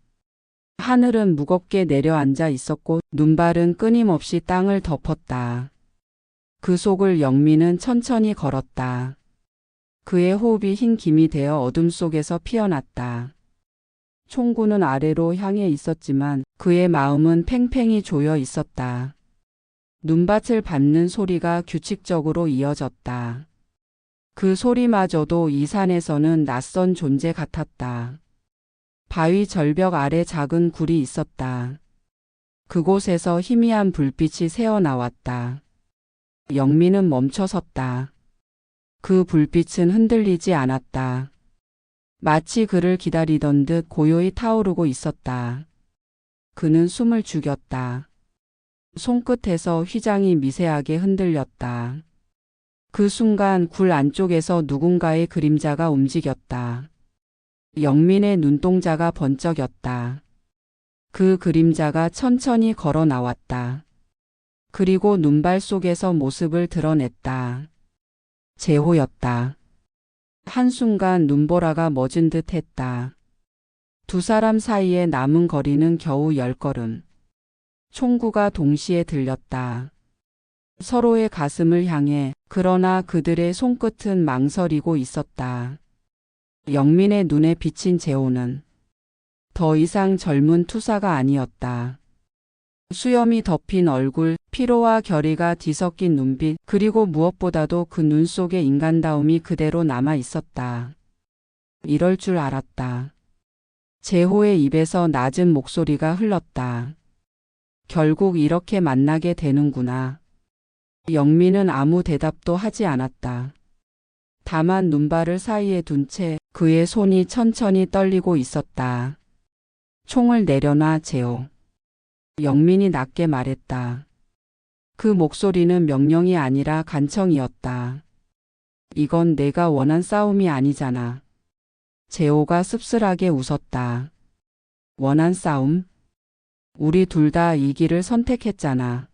하늘은 무겁게 내려앉아 있었고 눈발은 끊임없이 땅을 덮었다. 그 속을 영민은 천천히 걸었다. 그의 호흡이 흰 김이 되어 어둠 속에서 피어났다. 총구는 아래로 향해 있었지만 그의 마음은 팽팽히 조여 있었다. 눈밭을 밟는 소리가 규칙적으로 이어졌다. 그 소리마저도 이 산에서는 낯선 존재 같았다. 바위 절벽 아래 작은 굴이 있었다. 그곳에서 희미한 불빛이 새어나왔다. 영민은 멈춰섰다. 그 불빛은 흔들리지 않았다. 마치 그를 기다리던 듯 고요히 타오르고 있었다. 그는 숨을 죽였다. 손끝에서 휘장이 미세하게 흔들렸다. 그 순간 굴 안쪽에서 누군가의 그림자가 움직였다. 영민의 눈동자가 번쩍였다. 그 그림자가 천천히 걸어 나왔다. 그리고 눈발 속에서 모습을 드러냈다. 재호였다. 한순간 눈보라가 멎은 듯 했다. 두 사람 사이에 남은 거리는 겨우 10걸음. 총구가 동시에 들렸다. 서로의 가슴을 향해. 그러나 그들의 손끝은 망설이고 있었다. 영민의 눈에 비친 재호는 더 이상 젊은 투사가 아니었다. 수염이 덮인 얼굴, 피로와 결의가 뒤섞인 눈빛, 그리고 무엇보다도 그 눈 속에 인간다움이 그대로 남아 있었다. 이럴 줄 알았다. 재호의 입에서 낮은 목소리가 흘렀다. 결국 이렇게 만나게 되는구나. 영민은 아무 대답도 하지 않았다. 다만 눈발을 사이에 둔 채 그의 손이 천천히 떨리고 있었다. 총을 내려놔, 재호. 영민이 낮게 말했다. 그 목소리는 명령이 아니라 간청이었다. 이건 내가 원한 싸움이 아니잖아. 재호가 씁쓸하게 웃었다. 원한 싸움? 우리 둘 다 이 길을 선택했잖아.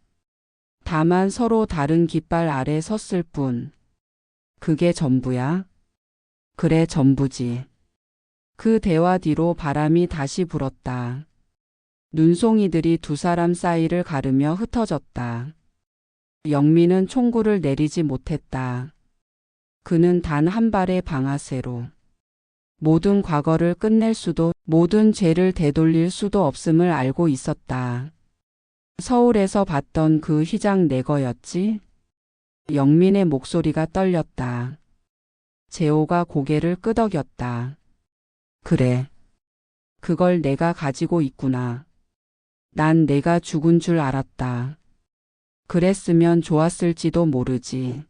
다만 서로 다른 깃발 아래 섰을 뿐. 그게 전부야? 그래, 전부지. 그 대화 뒤로 바람이 다시 불었다. 눈송이들이 두 사람 사이를 가르며 흩어졌다. 영민은 총구를 내리지 못했다. 그는 단 한 발의 방아쇠로 모든 과거를 끝낼 수도, 모든 죄를 되돌릴 수도 없음을 알고 있었다. 서울에서 봤던 그 휘장 내 거였지? 영민의 목소리가 떨렸다. 재호가 고개를 끄덕였다. 그래. 그걸 내가 가지고 있구나. 난 내가 죽은 줄 알았다. 그랬으면 좋았을지도 모르지.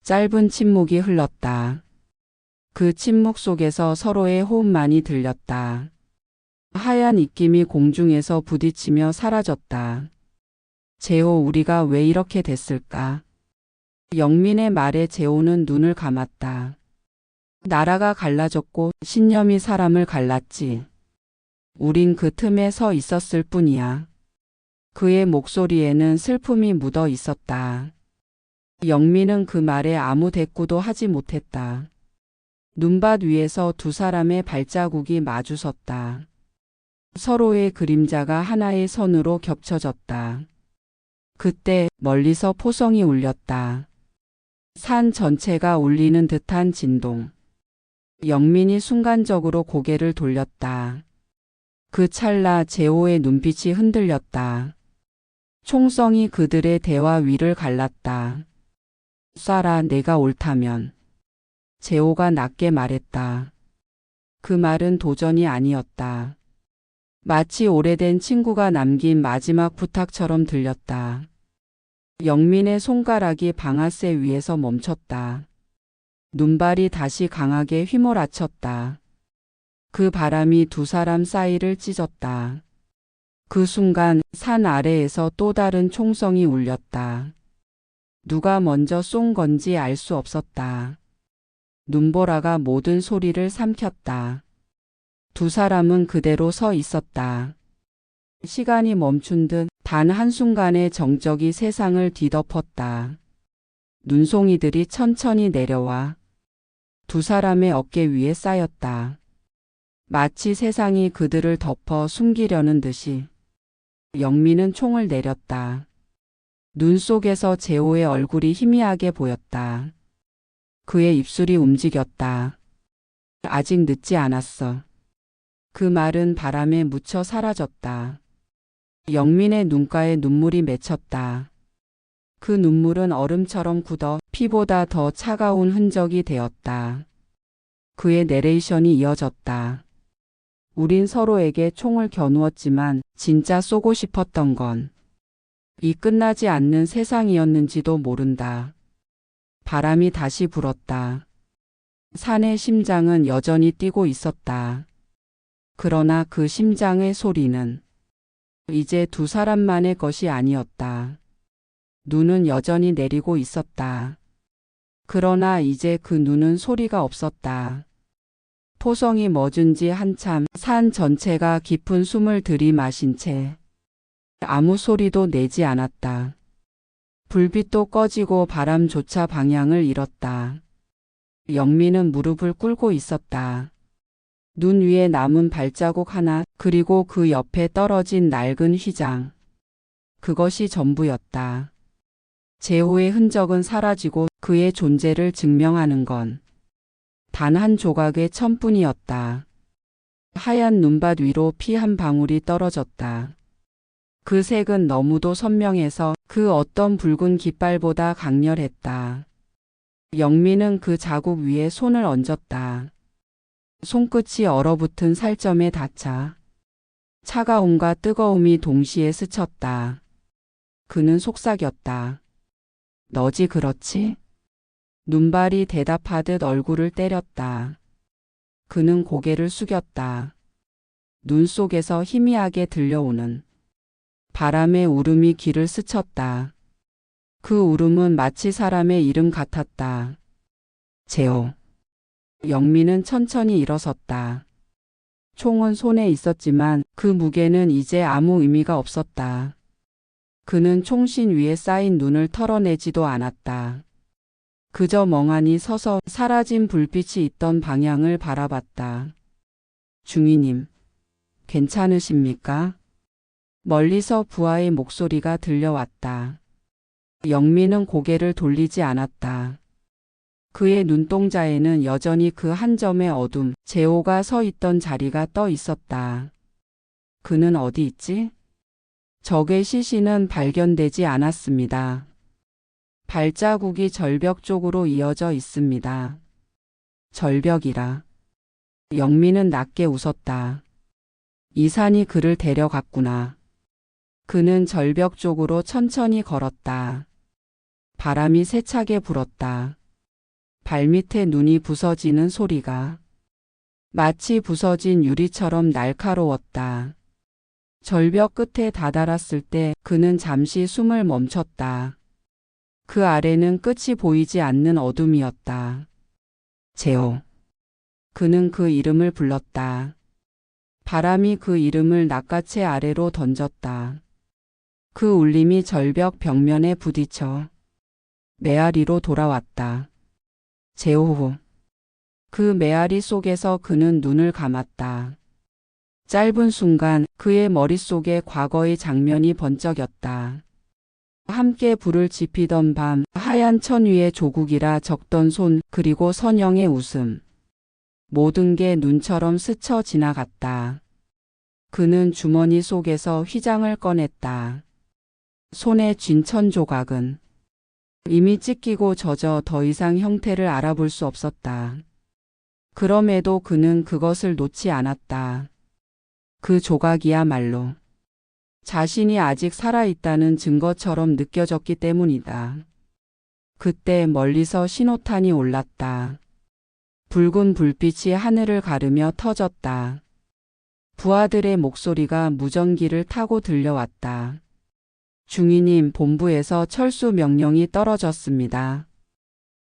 짧은 침묵이 흘렀다. 그 침묵 속에서 서로의 호흡만이 들렸다. 하얀 입김이 공중에서 부딪히며 사라졌다. 재호, 우리가 왜 이렇게 됐을까? 영민의 말에 재호는 눈을 감았다. 나라가 갈라졌고 신념이 사람을 갈랐지. 우린 그 틈에 서 있었을 뿐이야. 그의 목소리에는 슬픔이 묻어 있었다. 영민은 그 말에 아무 대꾸도 하지 못했다. 눈밭 위에서 두 사람의 발자국이 마주섰다. 서로의 그림자가 하나의 선으로 겹쳐졌다. 그때 멀리서 포성이 울렸다. 산 전체가 울리는 듯한 진동. 영민이 순간적으로 고개를 돌렸다. 그 찰나 재호의 눈빛이 흔들렸다. 총성이 그들의 대화 위를 갈랐다. 쏴라, 내가 옳다면. 재호가 낮게 말했다. 그 말은 도전이 아니었다. 마치 오래된 친구가 남긴 마지막 부탁처럼 들렸다. 영민의 손가락이 방아쇠 위에서 멈췄다. 눈발이 다시 강하게 휘몰아쳤다. 그 바람이 두 사람 사이를 찢었다. 그 순간 산 아래에서 또 다른 총성이 울렸다. 누가 먼저 쏜 건지 알 수 없었다. 눈보라가 모든 소리를 삼켰다. 두 사람은 그대로 서 있었다. 시간이 멈춘 듯 단 한순간의 정적이 세상을 뒤덮었다. 눈송이들이 천천히 내려와 두 사람의 어깨 위에 쌓였다. 마치 세상이 그들을 덮어 숨기려는 듯이. 영민은 총을 내렸다. 눈 속에서 재호의 얼굴이 희미하게 보였다. 그의 입술이 움직였다. 아직 늦지 않았어. 그 말은 바람에 묻혀 사라졌다. 영민의 눈가에 눈물이 맺혔다. 그 눈물은 얼음처럼 굳어 피보다 더 차가운 흔적이 되었다. 그의 내레이션이 이어졌다. 우린 서로에게 총을 겨누었지만 진짜 쏘고 싶었던 건 이 끝나지 않는 세상이었는지도 모른다. 바람이 다시 불었다. 산의 심장은 여전히 뛰고 있었다. 그러나 그 심장의 소리는 이제 두 사람만의 것이 아니었다. 눈은 여전히 내리고 있었다. 그러나 이제 그 눈은 소리가 없었다. 토성이 멎은 지 한참 산 전체가 깊은 숨을 들이마신 채 아무 소리도 내지 않았다. 불빛도 꺼지고 바람조차 방향을 잃었다. 영민은 무릎을 꿇고 있었다. 눈 위에 남은 발자국 하나, 그리고 그 옆에 떨어진 낡은 휘장. 그것이 전부였다. 재호의 흔적은 사라지고 그의 존재를 증명하는 건 단 한 조각의 천뿐이었다. 하얀 눈밭 위로 피 한 방울이 떨어졌다. 그 색은 너무도 선명해서 그 어떤 붉은 깃발보다 강렬했다. 영민은 그 자국 위에 손을 얹었다. 손끝이 얼어붙은 살점에 닿자 차가움과 뜨거움이 동시에 스쳤다. 그는 속삭였다. 너지 그렇지? 눈발이 대답하듯 얼굴을 때렸다. 그는 고개를 숙였다. 눈 속에서 희미하게 들려오는 바람의 울음이 귀를 스쳤다. 그 울음은 마치 사람의 이름 같았다. 재호. 영민은 천천히 일어섰다. 총은 손에 있었지만 그 무게는 이제 아무 의미가 없었다. 그는 총신 위에 쌓인 눈을 털어내지도 않았다. 그저 멍하니 서서 사라진 불빛이 있던 방향을 바라봤다. 중위님, 괜찮으십니까? 멀리서 부하의 목소리가 들려왔다. 영민은 고개를 돌리지 않았다. 그의 눈동자에는 여전히 그 한 점의 어둠, 재호가 서 있던 자리가 떠 있었다. 그는 어디 있지? 적의 시신은 발견되지 않았습니다. 발자국이 절벽 쪽으로 이어져 있습니다. 절벽이라. 영민은 낮게 웃었다. 이 산이 그를 데려갔구나. 그는 절벽 쪽으로 천천히 걸었다. 바람이 세차게 불었다. 발밑에 눈이 부서지는 소리가 마치 부서진 유리처럼 날카로웠다. 절벽 끝에 다다랐을 때 그는 잠시 숨을 멈췄다. 그 아래는 끝이 보이지 않는 어둠이었다. 재호. 그는 그 이름을 불렀다. 바람이 그 이름을 낚아채 아래로 던졌다. 그 울림이 절벽 벽면에 부딪혀 메아리로 돌아왔다. 재호. 그 메아리 속에서 그는 눈을 감았다. 짧은 순간 그의 머릿속에 과거의 장면이 번쩍였다. 함께 불을 지피던 밤, 하얀 천 위에 조국이라 적던 손, 그리고 선영의 웃음. 모든 게 눈처럼 스쳐 지나갔다. 그는 주머니 속에서 휘장을 꺼냈다. 손에 쥔 천 조각은 이미 찢기고 젖어 더 이상 형태를 알아볼 수 없었다. 그럼에도 그는 그것을 놓지 않았다. 그 조각이야말로 자신이 아직 살아있다는 증거처럼 느껴졌기 때문이다. 그때 멀리서 신호탄이 올랐다. 붉은 불빛이 하늘을 가르며 터졌다. 부하들의 목소리가 무전기를 타고 들려왔다. 중위님, 본부에서 철수 명령이 떨어졌습니다.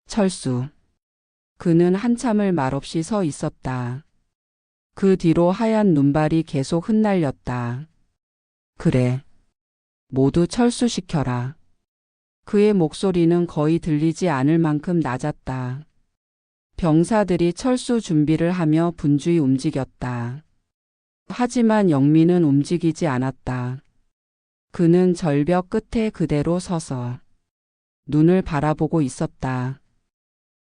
철수. 그는 한참을 말없이 서 있었다. 그 뒤로 하얀 눈발이 계속 흩날렸다. 그래. 모두 철수시켜라. 그의 목소리는 거의 들리지 않을 만큼 낮았다. 병사들이 철수 준비를 하며 분주히 움직였다. 하지만 영민은 움직이지 않았다. 그는 절벽 끝에 그대로 서서 눈을 바라보고 있었다.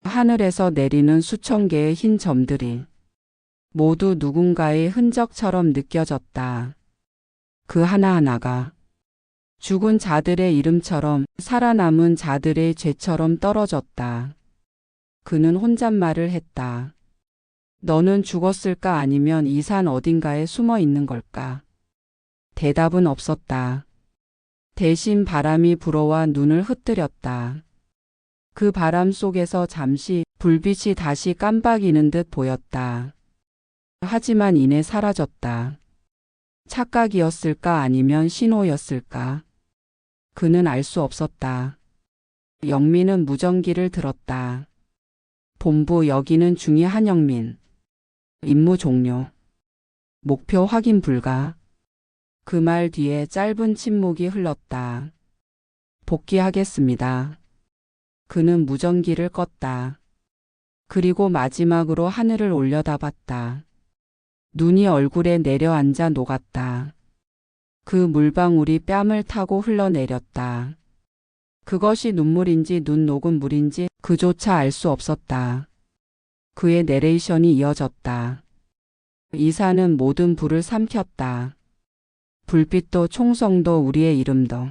하늘에서 내리는 수천 개의 흰 점들이 모두 누군가의 흔적처럼 느껴졌다. 그 하나하나가 죽은 자들의 이름처럼 살아남은 자들의 죄처럼 떨어졌다. 그는 혼잣말을 했다. 너는 죽었을까 아니면 이 산 어딘가에 숨어 있는 걸까? 대답은 없었다. 대신 바람이 불어와 눈을 흩뜨렸다. 그 바람 속에서 잠시 불빛이 다시 깜박이는 듯 보였다. 하지만 이내 사라졌다. 착각이었을까 아니면 신호였을까? 그는 알 수 없었다. 영민은 무전기를 들었다. 본부 여기는 중위 한영민. 임무 종료. 목표 확인 불가. 그 말 뒤에 짧은 침묵이 흘렀다. 복귀하겠습니다. 그는 무전기를 껐다. 그리고 마지막으로 하늘을 올려다봤다. 눈이 얼굴에 내려앉아 녹았다. 그 물방울이 뺨을 타고 흘러내렸다. 그것이 눈물인지 눈 녹은 물인지 그조차 알 수 없었다. 그의 내레이션이 이어졌다. 이 산은 모든 불을 삼켰다. 불빛도 총성도 우리의 이름도.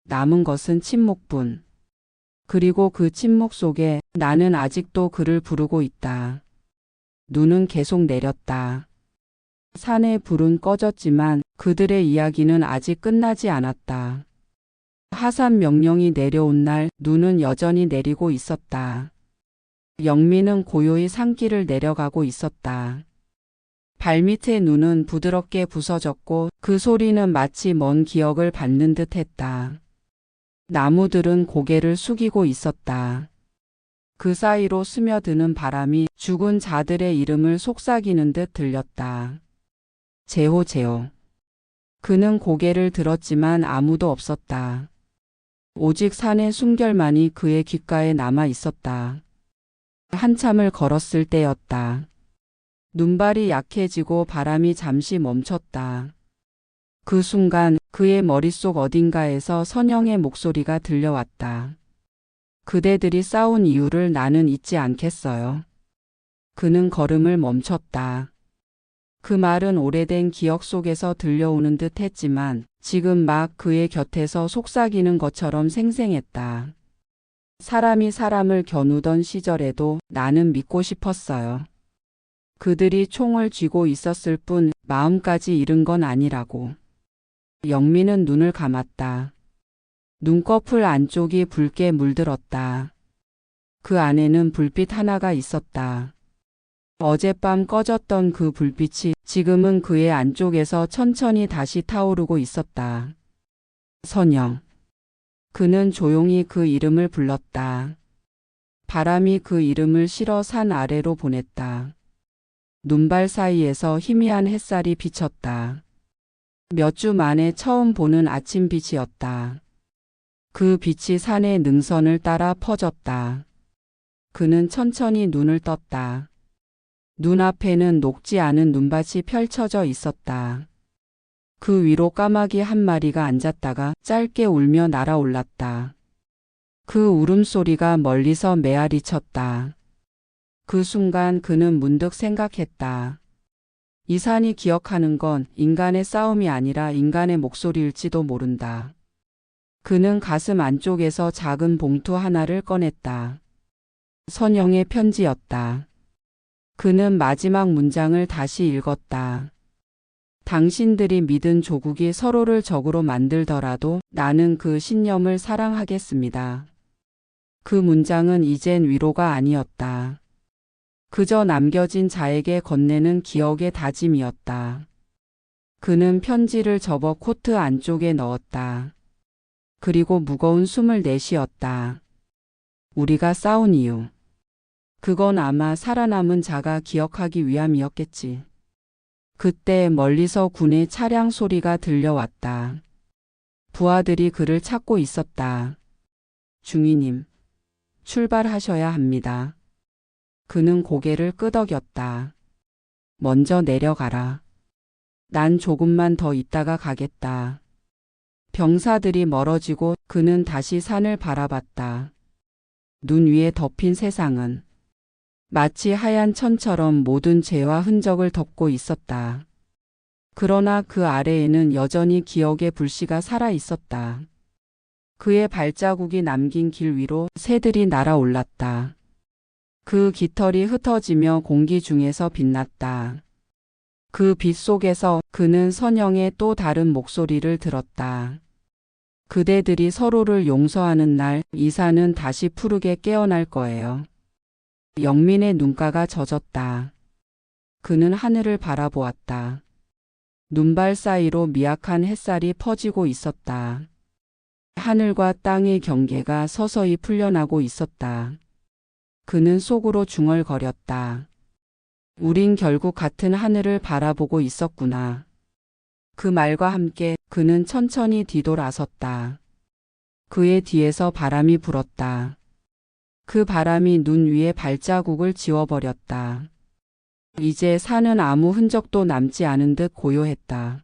남은 것은 침묵뿐. 그리고 그 침묵 속에 나는 아직도 그를 부르고 있다. 눈은 계속 내렸다. 산의 불은 꺼졌지만 그들의 이야기는 아직 끝나지 않았다. 하산 명령이 내려온 날 눈은 여전히 내리고 있었다. 영민은 고요히 산길을 내려가고 있었다. 발밑의 눈은 부드럽게 부서졌고 그 소리는 마치 먼 기억을 밟는 듯 했다. 나무들은 고개를 숙이고 있었다. 그 사이로 스며드는 바람이 죽은 자들의 이름을 속삭이는 듯 들렸다. 제호 제호. 그는 고개를 들었지만 아무도 없었다. 오직 산의 숨결만이 그의 귓가에 남아 있었다. 한참을 걸었을 때였다. 눈발이 약해지고 바람이 잠시 멈췄다. 그 순간 그의 머릿속 어딘가에서 선영의 목소리가 들려왔다. 그대들이 싸운 이유를 나는 잊지 않겠어요. 그는 걸음을 멈췄다. 그 말은 오래된 기억 속에서 들려오는 듯 했지만 지금 막 그의 곁에서 속삭이는 것처럼 생생했다. 사람이 사람을 겨누던 시절에도 나는 믿고 싶었어요. 그들이 총을 쥐고 있었을 뿐 마음까지 잃은 건 아니라고. 영민은 눈을 감았다. 눈꺼풀 안쪽이 붉게 물들었다. 그 안에는 불빛 하나가 있었다. 어젯밤 꺼졌던 그 불빛이 지금은 그의 안쪽에서 천천히 다시 타오르고 있었다. 선영. 그는 조용히 그 이름을 불렀다. 바람이 그 이름을 실어 산 아래로 보냈다. 눈발 사이에서 희미한 햇살이 비쳤다. 몇 주 만에 처음 보는 아침빛이었다. 그 빛이 산의 능선을 따라 퍼졌다. 그는 천천히 눈을 떴다. 눈앞에는 녹지 않은 눈밭이 펼쳐져 있었다. 그 위로 까마귀 한 마리가 앉았다가 짧게 울며 날아올랐다. 그 울음소리가 멀리서 메아리 쳤다. 그 순간 그는 문득 생각했다. 이 산이 기억하는 건 인간의 싸움이 아니라 인간의 목소리일지도 모른다. 그는 가슴 안쪽에서 작은 봉투 하나를 꺼냈다. 선영의 편지였다. 그는 마지막 문장을 다시 읽었다. 당신들이 믿은 조국이 서로를 적으로 만들더라도 나는 그 신념을 사랑하겠습니다. 그 문장은 이젠 위로가 아니었다. 그저 남겨진 자에게 건네는 기억의 다짐이었다. 그는 편지를 접어 코트 안쪽에 넣었다. 그리고 무거운 숨을 내쉬었다. 우리가 싸운 이유. 그건 아마 살아남은 자가 기억하기 위함이었겠지. 그때 멀리서 군의 차량 소리가 들려왔다. 부하들이 그를 찾고 있었다. 중위님, 출발하셔야 합니다. 그는 고개를 끄덕였다. 먼저 내려가라. 난 조금만 더 있다가 가겠다. 병사들이 멀어지고 그는 다시 산을 바라봤다. 눈 위에 덮인 세상은 마치 하얀 천처럼 모든 죄와 흔적을 덮고 있었다. 그러나 그 아래에는 여전히 기억의 불씨가 살아 있었다. 그의 발자국이 남긴 길 위로 새들이 날아올랐다. 그 깃털이 흩어지며 공기 중에서 빛났다. 그 빛 속에서 그는 선영의 또 다른 목소리를 들었다. 그대들이 서로를 용서하는 날 이 산은 다시 푸르게 깨어날 거예요. 영민의 눈가가 젖었다. 그는 하늘을 바라보았다. 눈발 사이로 미약한 햇살이 퍼지고 있었다. 하늘과 땅의 경계가 서서히 풀려나고 있었다. 그는 속으로 중얼거렸다. 우린 결국 같은 하늘을 바라보고 있었구나. 그 말과 함께 그는 천천히 뒤돌아섰다. 그의 뒤에서 바람이 불었다. 그 바람이 눈 위에 발자국을 지워버렸다. 이제 산은 아무 흔적도 남지 않은 듯 고요했다.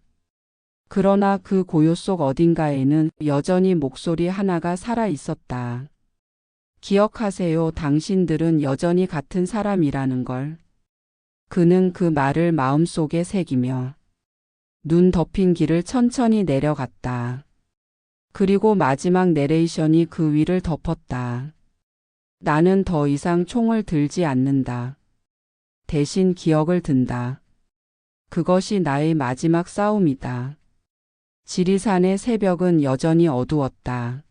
그러나 그 고요 속 어딘가에는 여전히 목소리 하나가 살아 있었다. 기억하세요. 당신들은 여전히 같은 사람이라는 걸. 그는 그 말을 마음속에 새기며 눈 덮인 길을 천천히 내려갔다. 그리고 마지막 내레이션이 그 위를 덮었다. 나는 더 이상 총을 들지 않는다. 대신 기억을 든다. 그것이 나의 마지막 싸움이다. 지리산의 새벽은 여전히 어두웠다.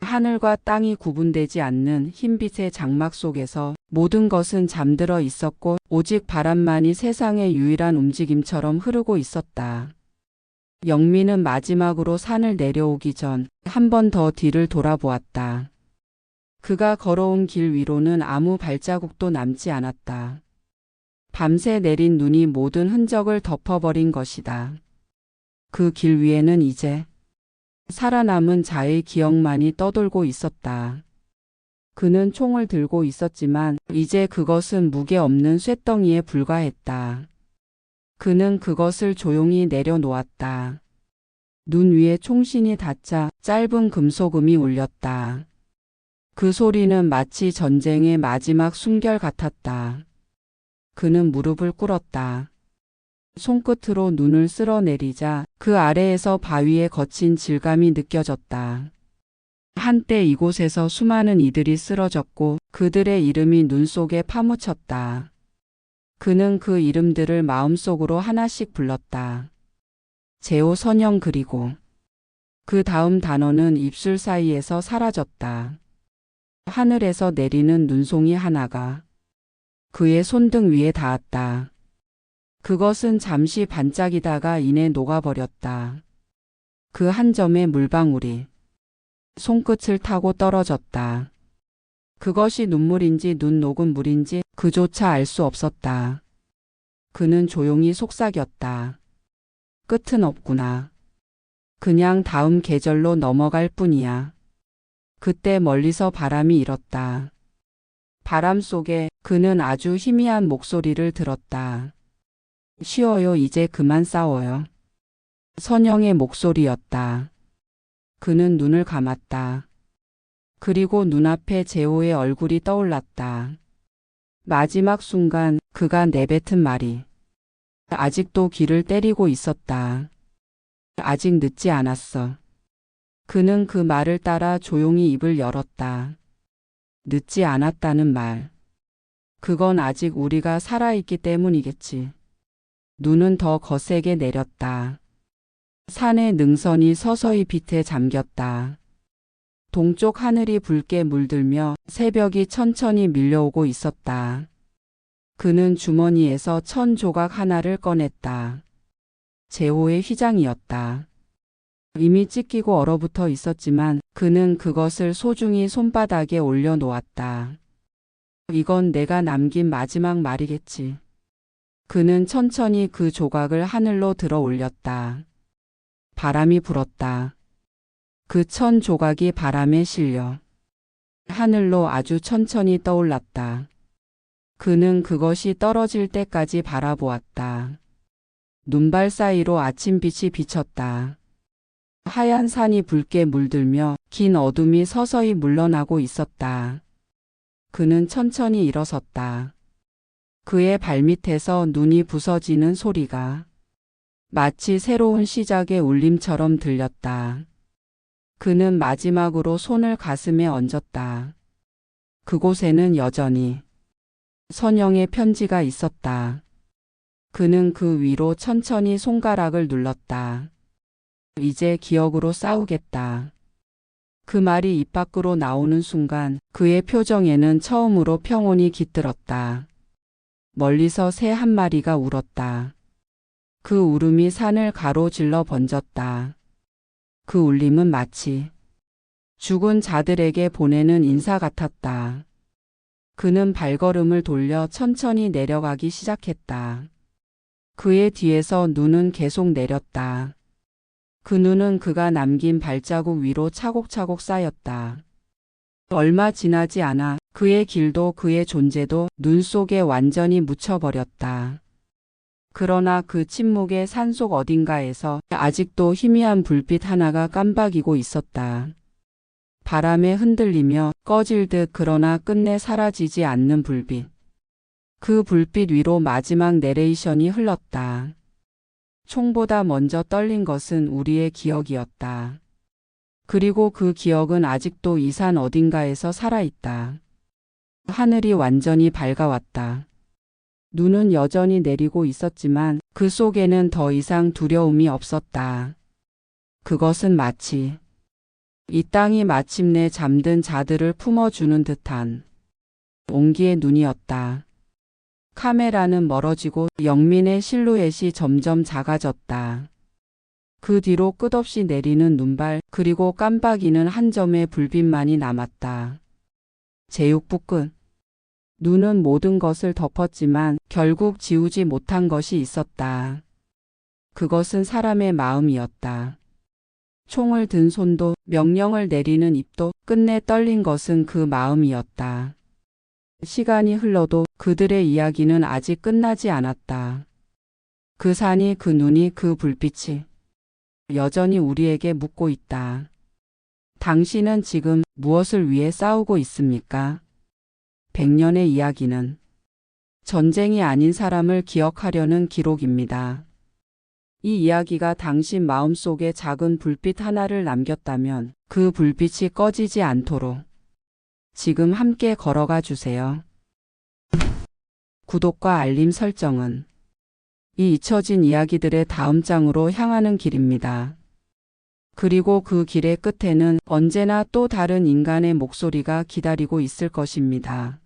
하늘과 땅이 구분되지 않는 흰빛의 장막 속에서 모든 것은 잠들어 있었고 오직 바람만이 세상의 유일한 움직임처럼 흐르고 있었다. 영민은 마지막으로 산을 내려오기 전 한 번 더 뒤를 돌아보았다. 그가 걸어온 길 위로는 아무 발자국도 남지 않았다. 밤새 내린 눈이 모든 흔적을 덮어버린 것이다. 그 길 위에는 이제 살아남은 자의 기억만이 떠돌고 있었다. 그는 총을 들고 있었지만 이제 그것은 무게 없는 쇳덩이에 불과했다. 그는 그것을 조용히 내려놓았다. 눈 위에 총신이 닿자 짧은 금속음이 울렸다. 그 소리는 마치 전쟁의 마지막 숨결 같았다. 그는 무릎을 꿇었다. 손끝으로 눈을 쓸어내리자 그 아래에서 바위의 거친 질감이 느껴졌다. 한때 이곳에서 수많은 이들이 쓰러졌고 그들의 이름이 눈 속에 파묻혔다. 그는 그 이름들을 마음속으로 하나씩 불렀다. 제호, 선영, 그리고 그 다음 단어는 입술 사이에서 사라졌다. 하늘에서 내리는 눈송이 하나가 그의 손등 위에 닿았다. 그것은 잠시 반짝이다가 이내 녹아버렸다. 그 한 점의 물방울이 손끝을 타고 떨어졌다. 그것이 눈물인지 눈 녹은 물인지 그조차 알 수 없었다. 그는 조용히 속삭였다. 끝은 없구나. 그냥 다음 계절로 넘어갈 뿐이야. 그때 멀리서 바람이 일었다. 바람 속에 그는 아주 희미한 목소리를 들었다. 쉬어요. 이제 그만 싸워요. 선영의 목소리였다. 그는 눈을 감았다. 그리고 눈앞에 제호의 얼굴이 떠올랐다. 마지막 순간 그가 내뱉은 말이 아직도 귀를 때리고 있었다. 아직 늦지 않았어. 그는 그 말을 따라 조용히 입을 열었다. 늦지 않았다는 말. 그건 아직 우리가 살아있기 때문이겠지. 눈은 더 거세게 내렸다. 산의 능선이 서서히 빛에 잠겼다. 동쪽 하늘이 붉게 물들며 새벽이 천천히 밀려오고 있었다. 그는 주머니에서 천 조각 하나를 꺼냈다. 제호의 휘장이었다. 이미 찢기고 얼어붙어 있었지만 그는 그것을 소중히 손바닥에 올려놓았다. 이건 내가 남긴 마지막 말이겠지. 그는 천천히 그 조각을 하늘로 들어 올렸다. 바람이 불었다. 그 천 조각이 바람에 실려 하늘로 아주 천천히 떠올랐다. 그는 그것이 떨어질 때까지 바라보았다. 눈발 사이로 아침빛이 비쳤다. 하얀 산이 붉게 물들며 긴 어둠이 서서히 물러나고 있었다. 그는 천천히 일어섰다. 그의 발밑에서 눈이 부서지는 소리가 마치 새로운 시작의 울림처럼 들렸다. 그는 마지막으로 손을 가슴에 얹었다. 그곳에는 여전히 선영의 편지가 있었다. 그는 그 위로 천천히 손가락을 눌렀다. 이제 기억으로 싸우겠다. 그 말이 입 밖으로 나오는 순간 그의 표정에는 처음으로 평온이 깃들었다. 멀리서 새 한 마리가 울었다. 그 울음이 산을 가로질러 번졌다. 그 울림은 마치 죽은 자들에게 보내는 인사 같았다. 그는 발걸음을 돌려 천천히 내려가기 시작했다. 그의 뒤에서 눈은 계속 내렸다. 그 눈은 그가 남긴 발자국 위로 차곡차곡 쌓였다. 얼마 지나지 않아 그의 길도 그의 존재도 눈 속에 완전히 묻혀버렸다. 그러나 그 침묵의 산속 어딘가에서 아직도 희미한 불빛 하나가 깜박이고 있었다. 바람에 흔들리며 꺼질 듯 그러나 끝내 사라지지 않는 불빛. 그 불빛 위로 마지막 내레이션이 흘렀다. 총보다 먼저 떨린 것은 우리의 기억이었다. 그리고 그 기억은 아직도 이 산 어딘가에서 살아있다. 하늘이 완전히 밝아왔다. 눈은 여전히 내리고 있었지만 그 속에는 더 이상 두려움이 없었다. 그것은 마치 이 땅이 마침내 잠든 자들을 품어주는 듯한 온기의 눈이었다. 카메라는 멀어지고 영민의 실루엣이 점점 작아졌다. 그 뒤로 끝없이 내리는 눈발 그리고 깜박이는 한 점의 불빛만이 남았다. 제육부 끝. 눈은 모든 것을 덮었지만 결국 지우지 못한 것이 있었다. 그것은 사람의 마음이었다. 총을 든 손도 명령을 내리는 입도 끝내 떨린 것은 그 마음이었다. 시간이 흘러도 그들의 이야기는 아직 끝나지 않았다. 그 산이 그 눈이 그 불빛이 여전히 우리에게 묻고 있다. 당신은 지금 무엇을 위해 싸우고 있습니까? 100년의 이야기는 전쟁이 아닌 사람을 기억하려는 기록입니다. 이 이야기가 당신 마음속에 작은 불빛 하나를 남겼다면 그 불빛이 꺼지지 않도록 지금 함께 걸어가 주세요. 구독과 알림 설정은 이 잊혀진 이야기들의 다음 장으로 향하는 길입니다. 그리고 그 길의 끝에는 언제나 또 다른 인간의 목소리가 기다리고 있을 것입니다.